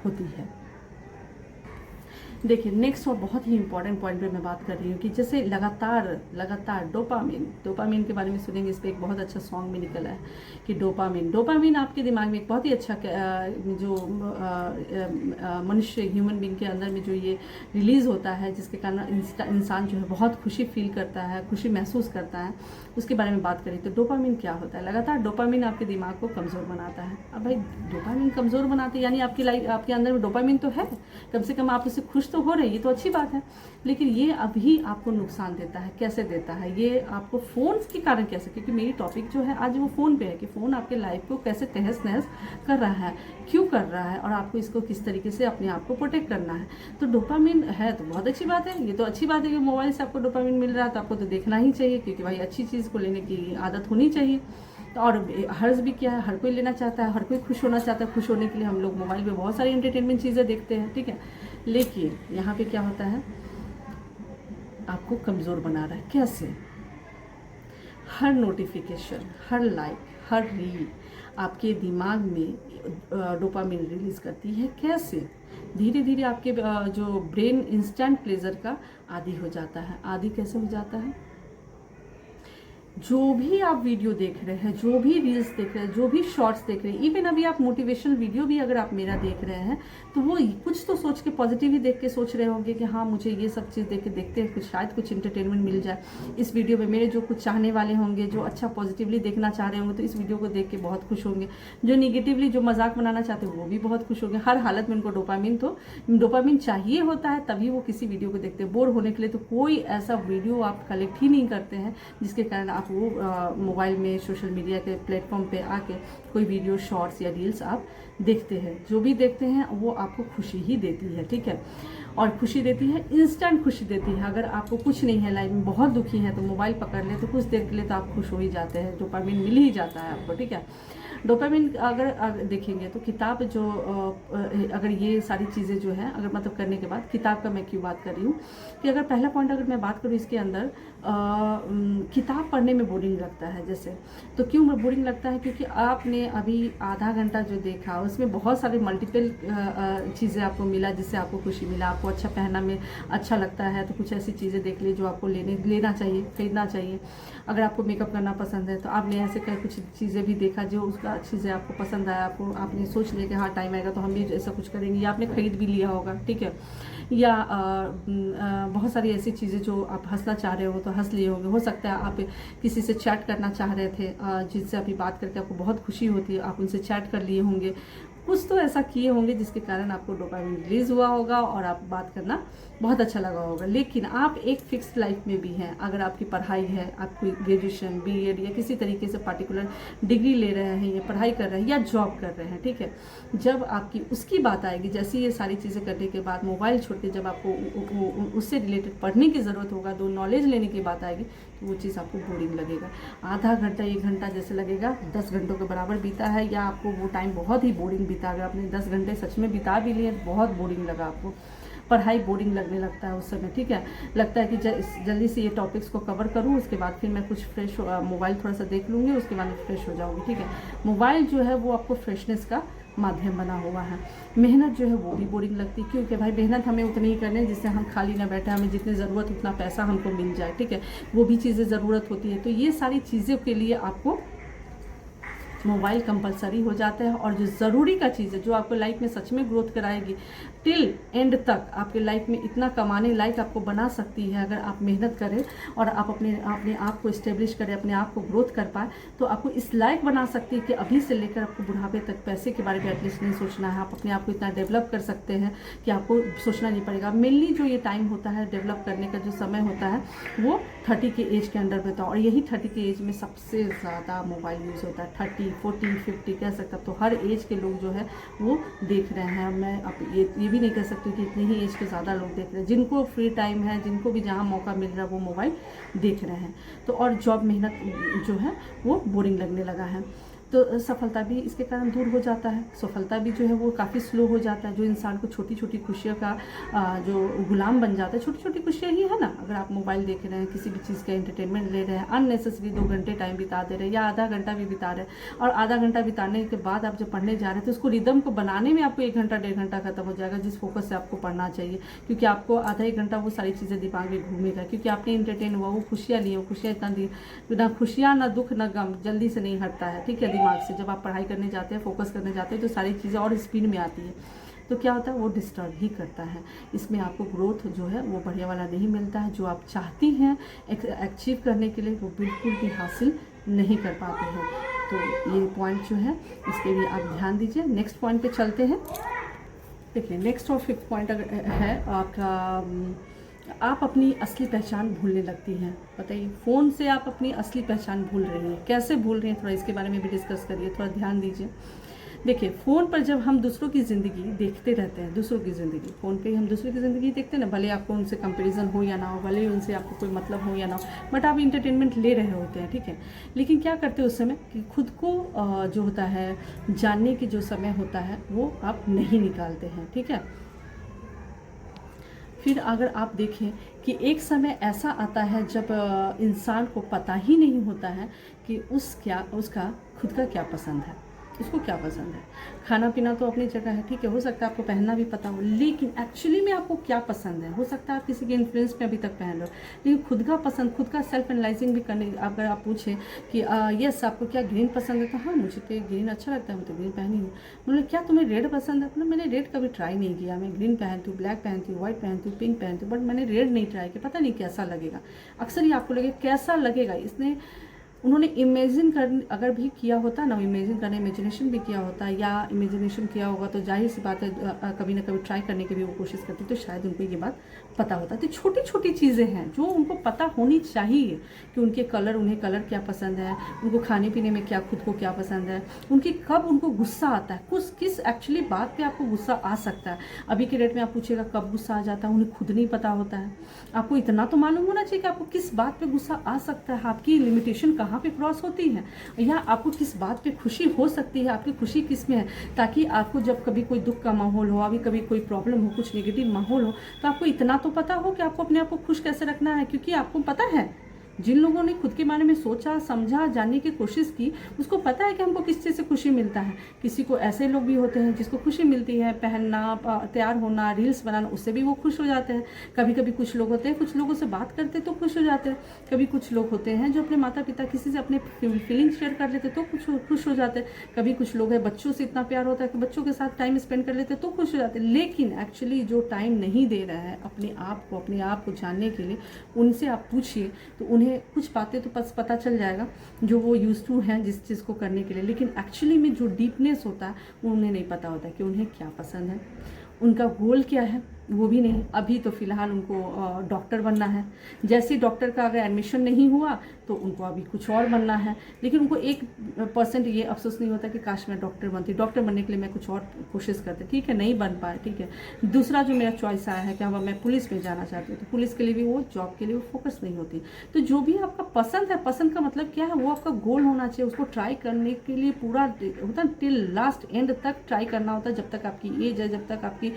होती है। देखिए, नेक्स्ट और बहुत ही इंपॉर्टेंट पॉइंट पे मैं बात कर रही हूँ कि जैसे लगातार डोपामिन के बारे में सुनेंगे। इस पर एक बहुत अच्छा सॉन्ग भी निकला है कि डोपामिन आपके दिमाग में एक बहुत ही अच्छा जो मनुष्य ह्यूमन बीइंग के अंदर में जो ये रिलीज़ होता है, जिसके कारण इंसान जो है बहुत खुशी फील करता है, खुशी महसूस करता है, उसके बारे में बात करें तो डोपामिन क्या होता है। लगातार डोपामिन आपके दिमाग को कमज़ोर बनाता है। अब भाई डोपामिन कमज़ोर बनाते यानी आपकी लाइफ, आपके अंदर में डोपामिन तो है, कम से कम आप उससे खुश तो हो रही है, तो अच्छी बात है। लेकिन ये अभी आपको नुकसान देता है। कैसे देता है? ये आपको फ़ोन के कारण कैसे, क्योंकि मेरी टॉपिक जो है आज वो फ़ोन पे है कि फ़ोन आपके लाइफ को कैसे तहस नहस कर रहा है, क्यों कर रहा है, और आपको इसको किस तरीके से अपने आप को प्रोटेक्ट करना है। तो डोपामिन है तो बहुत अच्छी बात है। ये तो अच्छी बात है कि मोबाइल से आपको डोपामिन मिल रहा है, तो आपको तो देखना ही चाहिए, क्योंकि भाई अच्छी चीज़ को लेने की आदत होनी चाहिए। और हर्ज भी क्या है, हर कोई लेना चाहता है, हर कोई खुश होना चाहता है। खुश होने के लिए हम लोग मोबाइल पे बहुत सारी एंटरटेनमेंट चीज़ें देखते हैं, ठीक है। लेकिन यहाँ पे क्या होता है, आपको कमज़ोर बना रहा है। कैसे? हर नोटिफिकेशन, हर लाइक, हर रील आपके दिमाग में डोपामिन रिलीज़ करती है। कैसे? धीरे धीरे आपके जो ब्रेन इंस्टेंट प्लेजर का आदी हो जाता है। आदी कैसे हो जाता है? जो भी आप वीडियो देख रहे हैं, जो भी रील्स देख रहे हैं, जो भी शॉर्ट्स देख रहे हैं, इवन अभी आप मोटिवेशनल वीडियो भी अगर आप मेरा देख रहे हैं, तो वो कुछ तो सोच के, पॉजिटिव ही देख के सोच रहे होंगे कि हाँ मुझे ये सब चीज़ देखते हैं, कुछ शायद कुछ इंटरटेनमेंट मिल जाए इस वीडियो में। मेरे जो कुछ चाहने वाले होंगे, जो अच्छा पॉजिटिवली देखना चाह रहे होंगे, तो इस वीडियो को देख के बहुत खुश होंगे। जो निगेटिवली, जो मजाक बनाना चाहते हैं, वो भी बहुत खुश होंगे। हर हालत में उनको डोपामिन चाहिए होता है, तभी वो किसी वीडियो को देखते हैं। बोर होने के लिए तो कोई ऐसा वीडियो आप कलेक्ट ही नहीं करते हैं जिसके कारण आप वो मोबाइल में, सोशल मीडिया के प्लेटफॉर्म पे आके कोई वीडियो, शॉर्ट्स या रील्स आप देखते हैं। जो भी देखते हैं वो आपको खुशी ही देती है, ठीक है। और खुशी देती है, इंस्टेंट खुशी देती है। अगर आपको कुछ नहीं है, लाइफ में बहुत दुखी है, तो मोबाइल पकड़ ले तो कुछ देर के लिए तो आप खुश हो ही जाते हैं, डोपामिन मिल ही जाता है आपको, ठीक है। डोपामिन अगर देखेंगे तो किताब जो अगर ये सारी चीज़ें जो है, अगर मतलब करने के बाद, किताब का मैं क्यों बात कर रही हूँ कि अगर पहला पॉइंट अगर मैं बात करूँ इसके अंदर, किताब पढ़ने में बोरिंग लगता है। जैसे तो क्यों बोरिंग लगता है? क्योंकि आपने अभी आधा घंटा जो देखा, उसमें बहुत सारे मल्टीपल चीज़ें आपको मिला, जिससे आपको खुशी मिला। आपको अच्छा पहनना में अच्छा लगता है तो कुछ ऐसी चीज़ें देख ली जो आपको लेना चाहिए, खरीदना चाहिए। अगर आपको मेकअप करना पसंद है तो आपने ऐसे कई कुछ चीज़ें भी देखा जो उसका चीज़ें आपको पसंद आया, आपने सोच लिया कि हाँ टाइम आएगा तो हम भी ऐसा कुछ करेंगे, या आपने खरीद भी लिया होगा, ठीक है। या बहुत सारी ऐसी चीज़ें जो आप हंसना चाह रहे हो तो हंस लिए होंगे। हो सकता है आप किसी से चैट करना चाह रहे थे, जिनसे अभी बात करके आपको बहुत खुशी होती है, आप उनसे चैट कर लिए होंगे, कुछ तो ऐसा किए होंगे जिसके कारण आपको डोपामिन रिलीज हुआ होगा और आप बात करना बहुत अच्छा लगा होगा। लेकिन आप एक फिक्स्ड लाइफ में भी हैं। अगर आपकी पढ़ाई है, आप कोई ग्रेजुएशन, बीएड या किसी तरीके से पार्टिकुलर डिग्री ले रहे हैं या पढ़ाई कर रहे हैं या जॉब कर रहे हैं, ठीक है, जब आपकी उसकी बात आएगी, जैसे ये सारी चीज़ें करने के बाद मोबाइल छोड़ के जब आपको उससे रिलेटेड पढ़ने की ज़रूरत होगा, दो नॉलेज लेने की बात आएगी, तो वो चीज़ आपको बोरिंग लगेगा। आधा घंटा 1 घंटा जैसे लगेगा 10 घंटों के बराबर बीता है, या आपको वो टाइम बहुत ही बोरिंग बीता। अगर आपने 10 घंटे सच में बिता भी लिए तो बहुत बोरिंग लगा आपको, पढ़ाई बोरिंग लगने लगता है उस समय, ठीक है। लगता है कि जल्दी से ये टॉपिक्स को कवर करूँ, उसके बाद फिर मैं कुछ फ्रेश मोबाइल थोड़ा सा देख लूँगी, उसके बाद फ्रेश हो जाऊँगी, ठीक है। मोबाइल जो है वो आपको फ्रेशनेस का माध्यम बना हुआ है। मेहनत जो है वो भी बोरिंग लगती है, क्योंकि भाई मेहनत हमें उतनी ही करनी है जिससे हम खाली ना बैठे, हमें जितनी ज़रूरत उतना पैसा हमको मिल जाए, ठीक है। वो भी चीज़ें ज़रूरत होती है। तो ये सारी चीज़ों के लिए आपको मोबाइल कंपलसरी हो जाता है। और जो ज़रूरी का चीज़ है, जो आपको लाइफ में सच में ग्रोथ कराएगी, टिल एंड तक आपके लाइफ में इतना कमाने लायक आपको बना सकती है, अगर आप मेहनत करें और आप अपने आप को इस्टेब्लिश करें, अपने आप को ग्रोथ कर पाए, तो आपको इस लायक बना सकती है कि अभी से लेकर आपको बुढ़ापे तक पैसे के बारे में एटलीस्ट नहीं सोचना है। आप अपने आप को इतना डेवलप कर सकते हैं कि आपको सोचना नहीं पड़ेगा। मेनली जो ये टाइम होता है डेवलप करने का, जो समय होता है, वो 30 के एज के अंडर में था। और यही 30 के एज में सबसे ज़्यादा मोबाइल यूज़ होता है। 30, 40, 50 कह सकता, तो हर एज के लोग जो है वो देख रहे हैं। मैं अब ये भी नहीं कह सकती कि इतनी ही एज के ज़्यादा लोग देख रहे हैं। जिनको फ्री टाइम है, जिनको भी जहाँ मौका मिल रहा है, वो मोबाइल देख रहे हैं। तो और जॉब मेहनत जो है वो बोरिंग लगने लगा है। तो सफलता भी इसके कारण दूर हो जाता है। सफलता भी जो है वो काफ़ी स्लो हो जाता है। जो इंसान को छोटी छोटी खुशियों का जो गुलाम बन जाता है, छोटी छोटी खुशियाँ ही है ना। अगर आप मोबाइल देख रहे हैं, किसी भी चीज़ का एंटरटेनमेंट ले रहे हैं, अननेसेसरी 2 घंटे टाइम बिता दे रहे हैं या आधा घंटा भी बिता रहे हैं, और आधा घंटा बिताने के बाद आप जब पढ़ने जा रहे हैं तो उसको रिदम को बनाने में आपको 1 घंटा 1.5 घंटा खत्म हो जाएगा, जिस फोकस से आपको पढ़ना चाहिए। क्योंकि आपको आधा 1 घंटा वो सारी चीज़ें दिमाग में घूमेगा, क्योंकि आपने इंटरटेन हुआ, वो खुशियाँ ली, वो खुशियाँ इतना दी, ना खुशियाँ ना दुख ना गम जल्दी से नहीं हटता है, ठीक है, दिमाग से। जब आप पढ़ाई करने जाते हैं, फोकस करने जाते हैं, तो सारी चीज़ें और स्पीड में आती है, तो क्या होता है, वो डिस्टर्ब ही करता है। इसमें आपको ग्रोथ जो है वो बढ़िया वाला नहीं मिलता है। जो आप चाहती हैं अचीव करने के लिए, वो बिल्कुल भी हासिल नहीं कर पाते हैं। तो ये पॉइंट जो है इसके लिए आप ध्यान दीजिए। नेक्स्ट पॉइंट पे चलते हैं। देखिए, नेक्स्ट और 5th पॉइंट है आपका, आप अपनी असली पहचान भूलने लगती हैं। बताइए, फ़ोन से आप अपनी असली पहचान भूल रही हैं। कैसे भूल रही हैं, थोड़ा इसके बारे में भी डिस्कस करिए, थोड़ा ध्यान दीजिए। देखिए, फ़ोन पर जब हम दूसरों की ज़िंदगी देखते रहते हैं, दूसरों की ज़िंदगी फ़ोन पे ही हम दूसरों की ज़िंदगी देखते हैं ना, भले आपको उनसे कंपैरिजन हो या ना हो, भले ही उनसे आपको कोई मतलब हो या ना हो, बट आप इंटरटेनमेंट ले रहे होते हैं, ठीक है। लेकिन क्या करते हैं उस समय कि खुद को जो होता है जानने की जो समय होता है वो आप नहीं निकालते हैं, ठीक है। फिर अगर आप देखें कि एक समय ऐसा आता है जब इंसान को पता ही नहीं होता है कि उसका खुद का क्या पसंद है, उसको क्या पसंद है। खाना पीना तो अपनी जगह है, ठीक है, हो सकता है आपको पहनना भी पता हो, लेकिन एक्चुअली में आपको क्या पसंद है। हो सकता है आप किसी के इन्फ्लुएंस में अभी तक पहन लो, लेकिन खुद का पसंद, खुद का सेल्फ एनालाइजिंग भी करने, अगर आप पूछें कि यस आपको क्या ग्रीन पसंद है, तो हाँ मुझे तो ग्रीन अच्छा लगता है, मैं तो ग्रीन पहनी हूँ। बोले क्या तुम्हें रेड पसंद है, बोले मैंने रेड कभी ट्राई नहीं किया, मैं ग्रीन पहनती हूँ, ब्लैक पहनती हूँ, व्हाइट पहनती हूँ, पिंक पहनती हूँ, बट मैंने रेड नहीं ट्राई किया, पता नहीं कैसा लगेगा। अक्सर ही आपको लगे कैसा लगेगा, उन्होंने इमेजिन कर अगर भी किया होता ना, इमेजिन करने इमेजिनेशन भी किया होता, या इमेजिनेशन किया होगा तो जाहिर सी बात है कभी ना कभी ट्राई करने की भी वो कोशिश करती, तो शायद उनको ये बात पता होता। तो छोटी छोटी चीज़ें हैं जो उनको पता होनी चाहिए कि उनके कलर, उन्हें कलर क्या पसंद है, उनको खाने पीने में क्या, खुद को क्या पसंद है, उनकी कब उनको गुस्सा आता है, किस एक्चुअली बात पे आपको गुस्सा आ सकता है। अभी के डेट में आप पूछेगा कब गुस्सा आ जाता है, उन्हें खुद नहीं पता होता है। आपको इतना तो मालूम होना चाहिए कि आपको किस बात पे गुस्सा आ सकता है, आपकी लिमिटेशन कहाँ पे क्रॉस होती है, या आपको किस बात पे खुशी हो सकती है, आपकी खुशी किस में है, ताकि आपको जब कभी कोई दुख का माहौल हो, अभी कभी कोई प्रॉब्लम हो, कुछ नेगेटिव माहौल हो, तो आपको इतना तो पता हो कि आपको अपने आप को खुश कैसे रखना है। क्योंकि आपको पता है जिन लोगों ने खुद के बारे में सोचा, समझा, जानने की कोशिश की, उसको पता है कि हमको किस चीज़ से खुशी मिलता है। किसी को ऐसे लोग भी होते हैं जिसको खुशी मिलती है पहनना, तैयार होना, रील्स बनाना, उससे भी वो खुश हो जाते हैं। कभी कभी कुछ लोग होते हैं, कुछ लोगों से बात करते तो खुश हो जाते हैं। कभी कुछ लोग होते हैं जो अपने माता पिता किसी से अपने फीलिंग्स शेयर कर लेते तो कुछ खुश हो जाते हैं। कभी कुछ लोग हैं बच्चों से इतना प्यार होता है कि बच्चों के साथ टाइम स्पेंड कर लेते तो खुश हो जाते हैं। लेकिन एक्चुअली जो टाइम नहीं दे रहा है अपने आप को जानने के लिए, उनसे आप पूछिए तो उन्हें कुछ बातें तो बस पता चल जाएगा जो वो यूज टू हैं जिस चीज़ को करने के लिए। लेकिन एक्चुअली में जो डीपनेस होता है वो उन्हें नहीं पता होता कि उन्हें क्या पसंद है, उनका गोल क्या है, वो भी नहीं। अभी तो फिलहाल उनको डॉक्टर बनना है। जैसे डॉक्टर का अगर एडमिशन नहीं हुआ तो उनको अभी कुछ और बनना है। लेकिन उनको 1% ये अफसोस नहीं होता कि काश मैं डॉक्टर बनती। डॉक्टर बनने के लिए मैं कुछ और कोशिश करती, ठीक है, नहीं बन पाए, ठीक है। दूसरा जो मेरा चॉइस आया है कि हाँ मैं पुलिस में जाना चाहती हूँ, तो पुलिस के लिए भी वो जॉब के लिए वो फोकस नहीं होती। तो जो भी आपका पसंद है, पसंद का मतलब क्या है, वो आपका गोल होना चाहिए। उसको ट्राई करने के लिए पूरा होता है, टिल लास्ट एंड तक ट्राई करना होता है। जब तक आपकी एज है, जब तक आपकी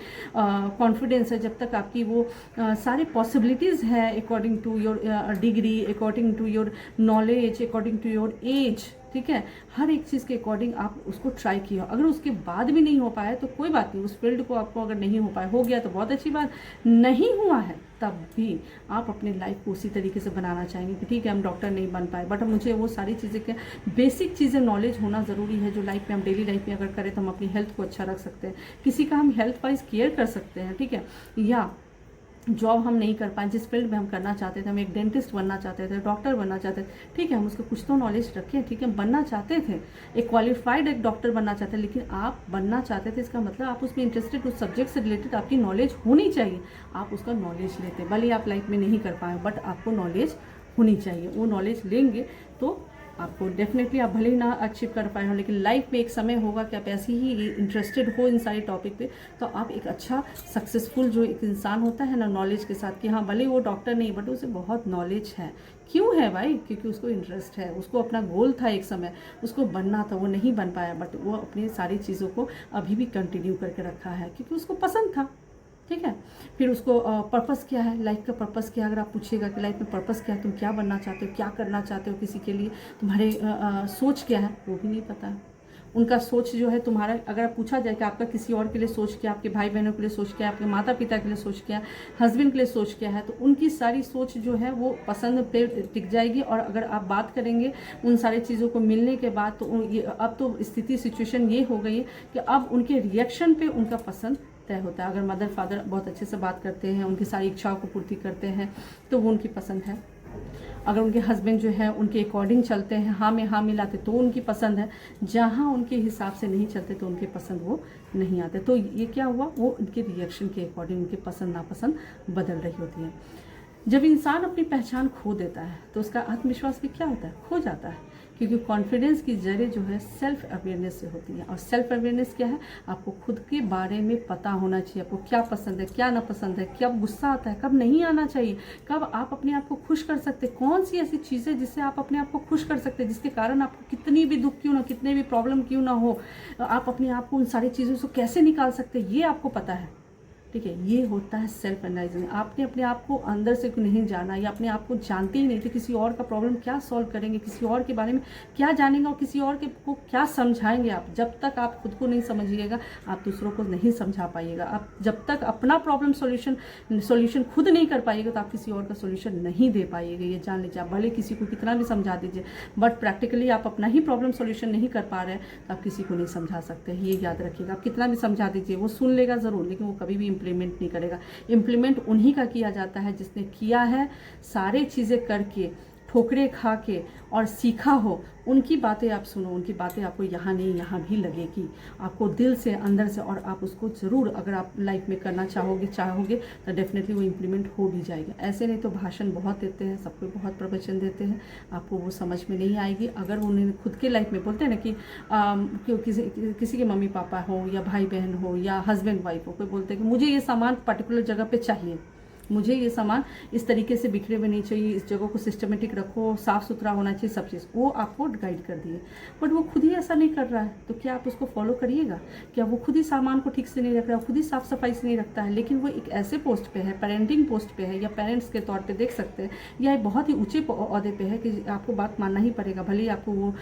कॉन्फिडेंस है, जब तक आपकी वो सारी पॉसिबिलिटीज़ है, according to your degree, according to your knowledge, according to your age, ठीक है, हर एक चीज़ के अकॉर्डिंग आप उसको ट्राई किया। अगर उसके बाद भी नहीं हो पाया तो कोई बात नहीं, उस फील्ड को आपको अगर नहीं हो पाया, हो गया तो बहुत अच्छी बात, नहीं हुआ है तब भी आप अपने लाइफ को उसी तरीके से बनाना चाहेंगे कि ठीक है हम डॉक्टर नहीं बन पाए बट मुझे वो सारी चीज़ें के बेसिक चीज़ें नॉलेज होना ज़रूरी है, जो लाइफ में हम डेली लाइफ में अगर करें तो हम अपनी हेल्थ को अच्छा रख सकते हैं, किसी का हम हेल्थ वाइज केयर कर सकते हैं, ठीक है। या जॉब हम नहीं कर पाए जिस फील्ड में हम करना चाहते थे, हम एक डेंटिस्ट बनना चाहते थे, डॉक्टर बनना चाहते थे, ठीक है, हम उसको कुछ तो नॉलेज रखें, ठीक है, बनना चाहते थे, एक क्वालिफाइड एक डॉक्टर बनना चाहते थे, लेकिन आप बनना चाहते थे, इसका मतलब आप उसमें इंटरेस्टेड, उस सब्जेक्ट से रिलेटेड आपकी नॉलेज होनी चाहिए। आप उसका नॉलेज लेते, भले आप लाइफ में नहीं कर पाए बट आपको नॉलेज होनी चाहिए। वो नॉलेज लेंगे तो आपको डेफिनेटली, आप भले ही ना अचीव कर पाए हो लेकिन लाइफ में एक समय होगा कि आप ऐसे ही इंटरेस्टेड हो इन सारे टॉपिक पे, तो आप एक अच्छा सक्सेसफुल जो एक इंसान होता है ना नॉलेज के साथ, कि हाँ भले वो डॉक्टर नहीं बट उसे बहुत नॉलेज है। क्यों है भाई? क्योंकि उसको इंटरेस्ट है, उसको अपना गोल था, एक समय उसको बनना था, वो नहीं बन पाया बट वो अपनी सारी चीज़ों को अभी भी कंटिन्यू करके रखा है क्योंकि उसको पसंद था, ठीक है। फिर उसको पर्पस क्या है, लाइफ का पर्पस क्या है, अगर आप पूछिएगा कि लाइफ में पर्पस क्या है, तुम क्या बनना चाहते हो, क्या करना चाहते हो किसी के लिए, तुम्हारे सोच क्या है, वो भी नहीं पता है। उनका सोच जो है तुम्हारा, अगर पूछा जाए कि आपका किसी और के लिए सोच क्या, आपके भाई बहनों के लिए सोच क्या, आपके माता पिता के लिए सोच क्या, हस्बैंड के लिए सोच क्या है, तो उनकी सारी सोच जो है वो पसंद पे टिक जाएगी। और अगर आप बात करेंगे उन सारी चीज़ों को मिलने के बाद, तो अब तो स्थिति सिचुएशन ये हो गई है कि अब उनके रिएक्शन पे उनका पसंद तय होता है। अगर मदर फादर बहुत अच्छे से बात करते हैं, उनकी सारी इच्छाओं को पूर्ति करते हैं तो वो उनकी पसंद है। अगर उनके हस्बैंड जो है उनके अकॉर्डिंग चलते हैं, हाँ में हाँ मिलाते तो उनकी पसंद है, जहाँ उनके हिसाब से नहीं चलते तो उनके पसंद वो नहीं आते। तो ये क्या हुआ, वो उनके रिएक्शन के अकॉर्डिंग उनकी पसंद नापसंद बदल रही होती है। जब इंसान अपनी पहचान खो देता है तो उसका आत्मविश्वास भी क्या होता है, खो जाता है। क्योंकि कॉन्फिडेंस की जड़ें जो है सेल्फ अवेयरनेस से होती है। और सेल्फ अवेयरनेस क्या है, आपको खुद के बारे में पता होना चाहिए, आपको क्या पसंद है, क्या नापसंद है, कब गुस्सा आता है, कब नहीं आना चाहिए, कब आप अपने आप को खुश कर सकते, कौन सी ऐसी चीज़ें जिससे आप अपने आप को खुश कर सकते हैं, जिसके कारण आपको कितनी भी दुख क्यों ना, कितने भी प्रॉब्लम क्यों ना हो, आप अपने आप को उन सारी चीज़ों से कैसे निकाल सकते हैं, ये आपको पता है, ठीक है। ये होता है सेल्फ एनालाइजिंग। आपने अपने आप को अंदर से नहीं जाना या अपने आप को जानते ही नहीं थे किसी और का प्रॉब्लम क्या सॉल्व करेंगे, किसी और के बारे में क्या जानेंगे और किसी और के को क्या समझाएंगे। आप जब तक आप खुद को नहीं समझिएगा आप दूसरों को नहीं समझा पाइएगा। आप जब तक अपना प्रॉब्लम सॉल्यूशन खुद नहीं कर पाइएगा तो आप किसी और का सॉल्यूशन नहीं दे पाइएगा। ये जान लीजिए, आप भले किसी को कितना भी समझा दीजिए बट प्रैक्टिकली आप अपना ही प्रॉब्लम सॉल्यूशन नहीं कर पा रहे हैं तो आप किसी को नहीं समझा सकते। ये याद रखिएगा, आप कितना भी समझा दीजिए वो सुन लेगा ज़रूर लेकिन वो कभी भी इम्प्लीमेंट नहीं करेगा। इम्प्लीमेंट उन्हीं का किया जाता है जिसने किया है, सारे चीज़ें करके, ठोकरे खा के और सीखा हो। उनकी बातें आप सुनो, उनकी बातें आपको यहाँ नहीं यहाँ भी लगेगी, आपको दिल से अंदर से, और आप उसको ज़रूर अगर आप लाइफ में करना चाहोगे तो डेफिनेटली वो इम्प्लीमेंट हो भी जाएगा। ऐसे नहीं तो भाषण बहुत देते हैं, सबको बहुत प्रवचन देते हैं, आपको वो समझ में नहीं आएगी। अगर उन्हें खुद के लाइफ में बोलते हैं ना कि किसी के मम्मी पापा हो या भाई बहन हो या हस्बैंड वाइफ हो, कोई बोलते हैं कि मुझे ये सामान पर्टिकुलर जगह पे चाहिए, मुझे ये सामान इस तरीके से बिखरे हुए नहीं चाहिए, इस जगह को सिस्टमेटिक रखो, साफ़ सुथरा होना चाहिए सब चीज़, वो आपको गाइड कर दिए। बट वो खुद ही ऐसा नहीं कर रहा है, तो क्या आप उसको फॉलो करिएगा? क्या वो खुद ही सामान को ठीक से नहीं रख रहा है, खुद ही साफ़ सफाई से नहीं रखता है, लेकिन वो एक ऐसे पोस्ट पे है, पेरेंटिंग पोस्ट पे है या पेरेंट्स के तौर पर देख सकते हैं, या एक बहुत ही ऊँचे ओहदे पे है कि आपको बात मानना ही पड़ेगा, भले ही आपको वो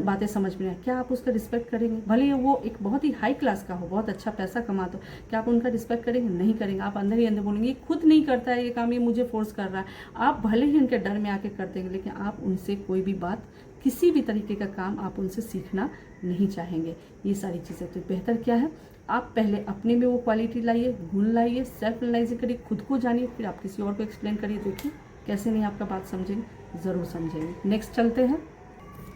बातें समझ में आए। क्या आप उसका रिस्पेक्ट करेंगे? भले ही वो एक बहुत ही हाई क्लास का हो, बहुत अच्छा पैसा कमा, तो क्या आप उनका रिस्पेक्ट करेंगे? नहीं करेंगे। आप अंदर ही अंदर बोलेंगे खुद नहीं करता है ये काम, ये मुझे फोर्स कर रहा है। आप भले ही उनके डर में आके कर देंगे, लेकिन आप उनसे कोई भी बात, किसी भी तरीके का काम आप उनसे सीखना नहीं चाहेंगे। ये सारी चीज़ें, तो बेहतर क्या है, आप पहले अपने में वो क्वालिटी लाइए, गुण लाइए, सेल्फ एनालाइज करिए, खुद को जानिए, फिर आप किसी और को एक्सप्लेन करिए। देखिए कैसे नहीं आपका बात समझेंगे, ज़रूर समझेंगे। नेक्स्ट चलते हैं।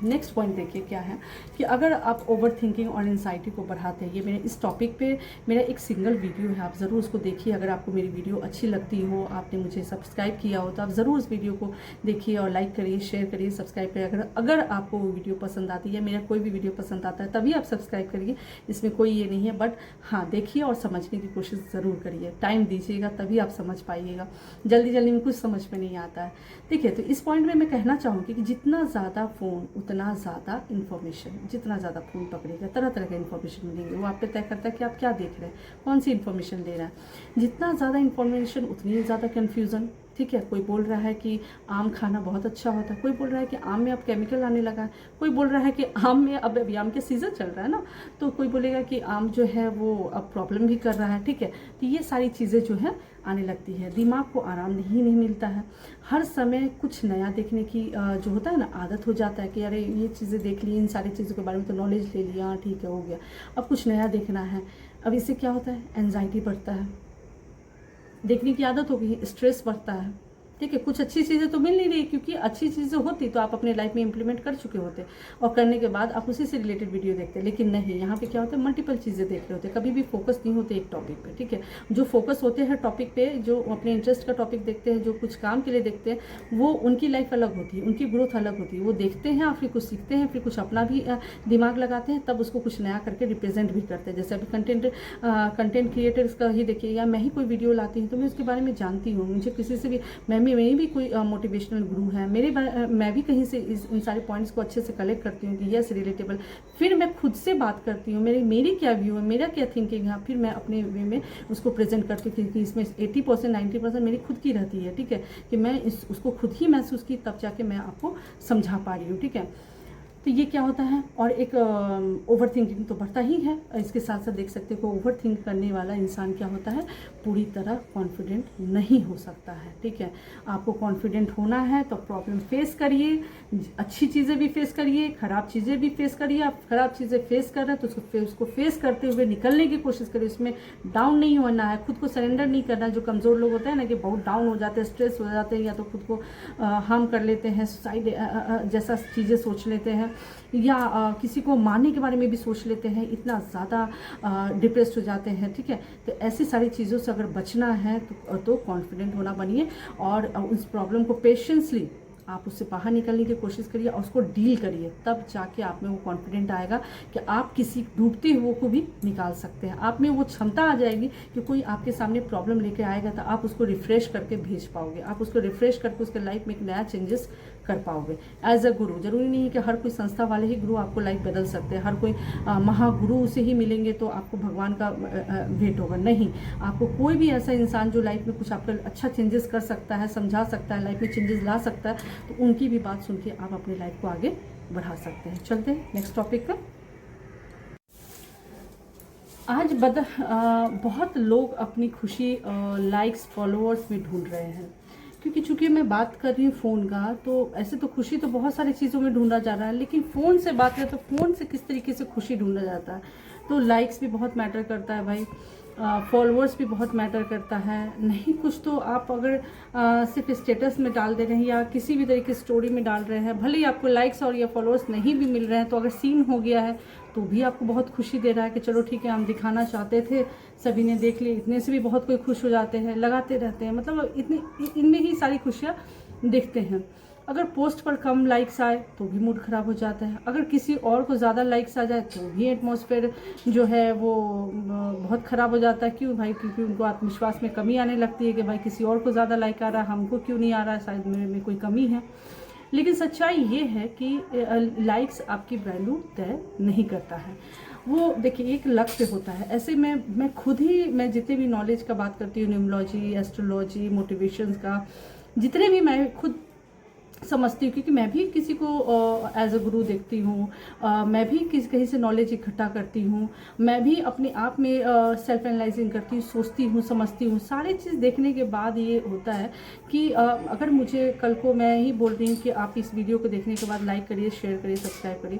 नेक्स्ट पॉइंट देखिए क्या है कि अगर आप ओवर थिंकिंग और एंजाइटी को बढ़ाते हैं, ये मेरे इस टॉपिक पे मेरा एक सिंगल वीडियो है, आप ज़रूर उसको देखिए। अगर आपको मेरी वीडियो अच्छी लगती हो, आपने मुझे सब्सक्राइब किया हो, तो आप ज़रूर उस वीडियो को देखिए और लाइक करिए, शेयर करिए, सब्सक्राइब करिए। अगर आपको वो वीडियो पसंद आती है, मेरा कोई भी वीडियो पसंद आता है, तभी आप सब्सक्राइब करिए, इसमें कोई ये नहीं है। बट हाँ, देखिए और समझने की कोशिश ज़रूर करिए, टाइम दीजिएगा, तभी आप समझ पाइएगा। जल्दी जल्दी में कुछ समझ में नहीं आता है। देखिए, तो इस पॉइंट में मैं कहना चाहूँगी कि जितना ज़्यादा फ़ोन उतना ज़्यादा इन्फॉर्मेशन, जितना ज़्यादा फ़ोन पकड़ेगा, तरह तरह के इन्फॉर्मेशन मिलेंगे। वो आप पे तय करता है कि आप क्या देख रहे हैं, कौन सी इन्फॉर्मेशन ले रहा है। जितना ज़्यादा इन्फॉर्मेशन उतनी ज़्यादा कन्फ्यूज़न। ठीक है, कोई बोल रहा है कि आम खाना बहुत अच्छा होता है, कोई बोल रहा है कि आम में अब केमिकल आने लगा है, कोई बोल रहा है कि आम में अब अभी आम के सीज़न चल रहा है ना, तो कोई बोलेगा कि आम जो है वो अब प्रॉब्लम भी कर रहा है। ठीक है, तो ये सारी चीज़ें जो है आने लगती है, दिमाग को आराम नहीं मिलता है। हर समय कुछ नया देखने की जो होता है ना, आदत हो जाता है कि अरे ये चीज़ें देख ली, इन सारी चीज़ों के बारे में तो नॉलेज ले लिया, ठीक है हो गया, अब कुछ नया देखना है। अब इससे क्या होता है, एंजाइटी बढ़ता है, देखने की आदत हो गई, स्ट्रेस बढ़ता है। ठीक है, कुछ अच्छी चीज़ें तो मिल नहीं रही, क्योंकि अच्छी चीज़ें होती तो आप अपने लाइफ में इंप्लीमेंट कर चुके होते और करने के बाद आप उसी से रिलेटेड वीडियो देखते। लेकिन नहीं, यहाँ पे क्या होता है, मल्टीपल चीज़ें देख रहे होते, कभी भी फोकस नहीं होते एक टॉपिक पे। ठीक है, जो फोकस होते हैं टॉपिक पे, जो अपने इंटरेस्ट का टॉपिक देखते हैं, जो कुछ काम के लिए देखते हैं, वो उनकी लाइफ अलग होती है, उनकी ग्रोथ अलग होती है। वो देखते हैं और फिर कुछ सीखते हैं, फिर कुछ अपना भी दिमाग लगाते हैं, तब उसको कुछ नया करके रिप्रेजेंट भी करते हैं। जैसे अभी कंटेंट क्रिएटर्स का ही देखिए, या मैं ही कोई वीडियो लाती हूँ तो मैं उसके बारे में जानती हूँ, मुझे किसी से भी, मेरी भी कोई मोटिवेशनल गुरु है, मैं भी कहीं से इन सारे पॉइंट्स को अच्छे से कलेक्ट करती हूँ कि यस रिलेटेबल, फिर मैं खुद से बात करती हूँ, मेरी क्या व्यू है, मेरा क्या थिंकिंग है, फिर मैं अपने वे में उसको प्रेजेंट करती हूँ, क्योंकि इसमें 80% 90% मेरी खुद की रहती है। ठीक है, कि मैं उसको खुद ही महसूस की, तब जाके मैं आपको समझा पा रही हूँ। ठीक है, तो ये क्या होता है, और एक ओवर थिंकिंग तो बढ़ता ही है। इसके साथ साथ देख सकते हो, ओवर थिंक करने वाला इंसान क्या होता है, पूरी तरह कॉन्फिडेंट नहीं हो सकता है। ठीक है, आपको कॉन्फिडेंट होना है तो प्रॉब्लम फेस करिए, अच्छी चीज़ें भी फेस करिए, ख़राब चीज़ें भी फेस करिए। आप ख़राब चीज़ें फेस कर रहे हैं तो उसको फेस करते हुए निकलने की कोशिश करिए, उसमें डाउन नहीं होना है, खुद को सरेंडर नहीं करना है। जो कमज़ोर लोग होते हैं ना, कि बहुत डाउन हो जाते हैं, स्ट्रेस हो जाते हैं, या तो खुद को हार्म कर लेते हैं, सुसाइड जैसा चीज़ें सोच लेते हैं, या किसी को मारने के बारे में भी सोच लेते हैं, इतना ज़्यादा डिप्रेस्ड हो जाते हैं। ठीक है, तो ऐसी सारी चीज़ों से अगर बचना है तो कॉन्फिडेंट होना बनिए, और उस प्रॉब्लम को पेशेंसली आप उससे बाहर निकलने की कोशिश करिए और उसको डील करिए, तब जाके आप में वो कॉन्फिडेंट आएगा कि आप किसी डूबते हुए को भी निकाल सकते हैं। आप में वो क्षमता आ जाएगी कि कोई आपके सामने प्रॉब्लम लेके आएगा तो आप उसको रिफ्रेश करके भेज पाओगे, आप उसको रिफ्रेश करके उसके लाइफ में एक नया चेंजेस कर पाओगे। एज अ गुरु, जरूरी नहीं है कि हर कोई संस्था वाले ही गुरु आपको लाइफ बदल सकते हैं, हर कोई महागुरु से ही मिलेंगे तो आपको भगवान का भेंट होगा, नहीं। आपको कोई भी ऐसा इंसान जो लाइफ में कुछ आपका अच्छा चेंजेस कर सकता है, समझा सकता है, लाइफ में चेंजेस ला सकता है, तो उनकी भी बात सुन के आप अपनी लाइफ को आगे बढ़ा सकते हैं। चलते हैं नेक्स्ट टॉपिक पर। आज बहुत लोग अपनी खुशी लाइक्स फॉलोअर्स में ढूंढ रहे हैं, क्योंकि चूंकि मैं बात कर रही हूँ फ़ोन का, तो ऐसे तो खुशी तो बहुत सारी चीज़ों में ढूंढा जा रहा है, लेकिन फ़ोन से बात करें तो फ़ोन से किस तरीके से खुशी ढूंढा जाता है। तो लाइक्स भी बहुत मैटर करता है भाई, फॉलोअर्स भी बहुत मैटर करता है। नहीं कुछ तो आप अगर सिर्फ स्टेटस में डाल दे रहे हैं या किसी भी तरीके स्टोरी में डाल रहे हैं, भले ही आपको लाइक्स और या फॉलोअर्स नहीं भी मिल रहे हैं, तो अगर सीन हो गया है तो भी आपको बहुत खुशी दे रहा है कि चलो ठीक है, हम दिखाना चाहते थे, सभी ने देख लिया, इतने से भी बहुत कोई खुश हो जाते हैं, लगाते रहते हैं, मतलब इतने इनमें ही सारी खुशियाँ देखते हैं। अगर पोस्ट पर कम लाइक्स आए तो भी मूड ख़राब हो जाता है, अगर किसी और को ज़्यादा लाइक्स आ जाए तो भी एटमॉस्फेयर जो है वो बहुत ख़राब हो जाता है। क्यों भाई? क्योंकि उनको आत्मविश्वास में कमी आने लगती है कि भाई किसी और को ज़्यादा लाइक आ रहा है, हमको क्यों नहीं आ रहा है, शायद मेरे में कोई कमी है। लेकिन सच्चाई ये है कि लाइक्स आपकी वैल्यू तय नहीं करता है। वो देखिए एक लक पे होता है। ऐसे मैं खुद ही, मैं जितने भी नॉलेज का बात करती हूँ, न्यूमरोलॉजी, एस्ट्रोलॉजी, मोटिवेशंस का, जितने भी मैं खुद समझती हूँ, क्योंकि मैं भी किसी को एज अ गुरु देखती हूँ, मैं भी कहीं से नॉलेज इकट्ठा करती हूँ, मैं भी अपने आप में सेल्फ एनालाइजिंग करती हूँ, सोचती हूँ, समझती हूँ। सारी चीज़ देखने के बाद ये होता है कि अगर मुझे कल को, मैं ही बोल रही हूँ कि आप इस वीडियो को देखने के बाद लाइक करिए, शेयर करिए, सब्सक्राइब करिए,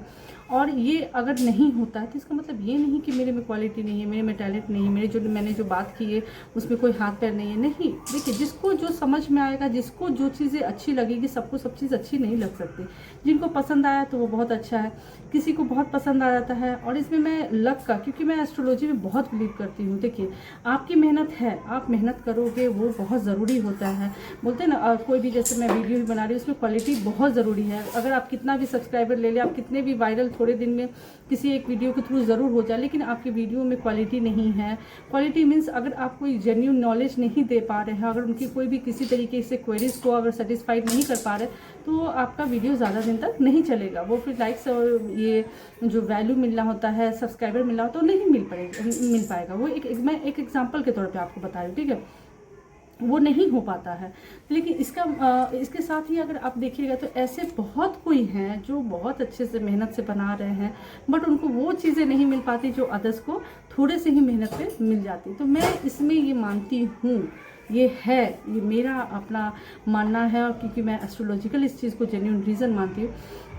और ये अगर नहीं होता है तो इसका मतलब ये नहीं कि मेरे में क्वालिटी नहीं है, मेरे में टैलेंट नहीं है, मैंने जो बात की है उसमें कोई हाथ पैर नहीं है। नहीं, देखिए जिसको जो समझ में आएगा, जिसको जो चीज़ें अच्छी लगेगी, सबको सब चीज़ अच्छी नहीं लग सकती। जिनको पसंद आया तो वो बहुत अच्छा है, किसी को बहुत पसंद आ जाता है। और इसमें मैं लक का, क्योंकि मैं एस्ट्रोलॉजी में बहुत बिलीव करती हूँ। देखिए आपकी मेहनत है, आप मेहनत करोगे, वो बहुत ज़रूरी होता है। बोलते हैं ना, कोई भी, जैसे मैं वीडियो भी बना रही हूँ, उसमें क्वालिटी बहुत ज़रूरी है। अगर आप कितना भी सब्सक्राइबर ले लें, आप कितने भी वायरल थोड़े दिन में किसी एक वीडियो के थ्रू ज़रूर हो जाए, लेकिन आपकी वीडियो में क्वालिटी नहीं है। क्वालिटी मीन्स अगर आप कोई जेन्युइन नॉलेज नहीं दे पा रहे हैं, अगर उनकी कोई भी किसी तरीके से क्वेरीज को अगर सेटिस्फाइड नहीं कर पा रहे, तो आपका वीडियो ज़्यादा दिन तक नहीं चलेगा। वो फिर लाइक्स और ये जो वैल्यू मिलना होता है, सब्सक्राइबर मिलना होता है, तो नहीं मिल पाएगा। वो मैं एक एग्जाम्पल के तौर पर आपको बता रही हूँ, ठीक है, वो नहीं हो पाता है। लेकिन इसके साथ ही अगर आप देखिएगा तो ऐसे बहुत कोई हैं जो बहुत अच्छे से मेहनत से बना रहे हैं, बट उनको वो चीज़ें नहीं मिल पाती जो अदर्स को थोड़े से ही मेहनत पे मिल जाती। तो मैं इसमें ये मानती हूँ, ये मेरा अपना मानना है, और क्योंकि मैं एस्ट्रोलॉजिकल इस चीज़ को जेन्युइन रीज़न मानती हूँ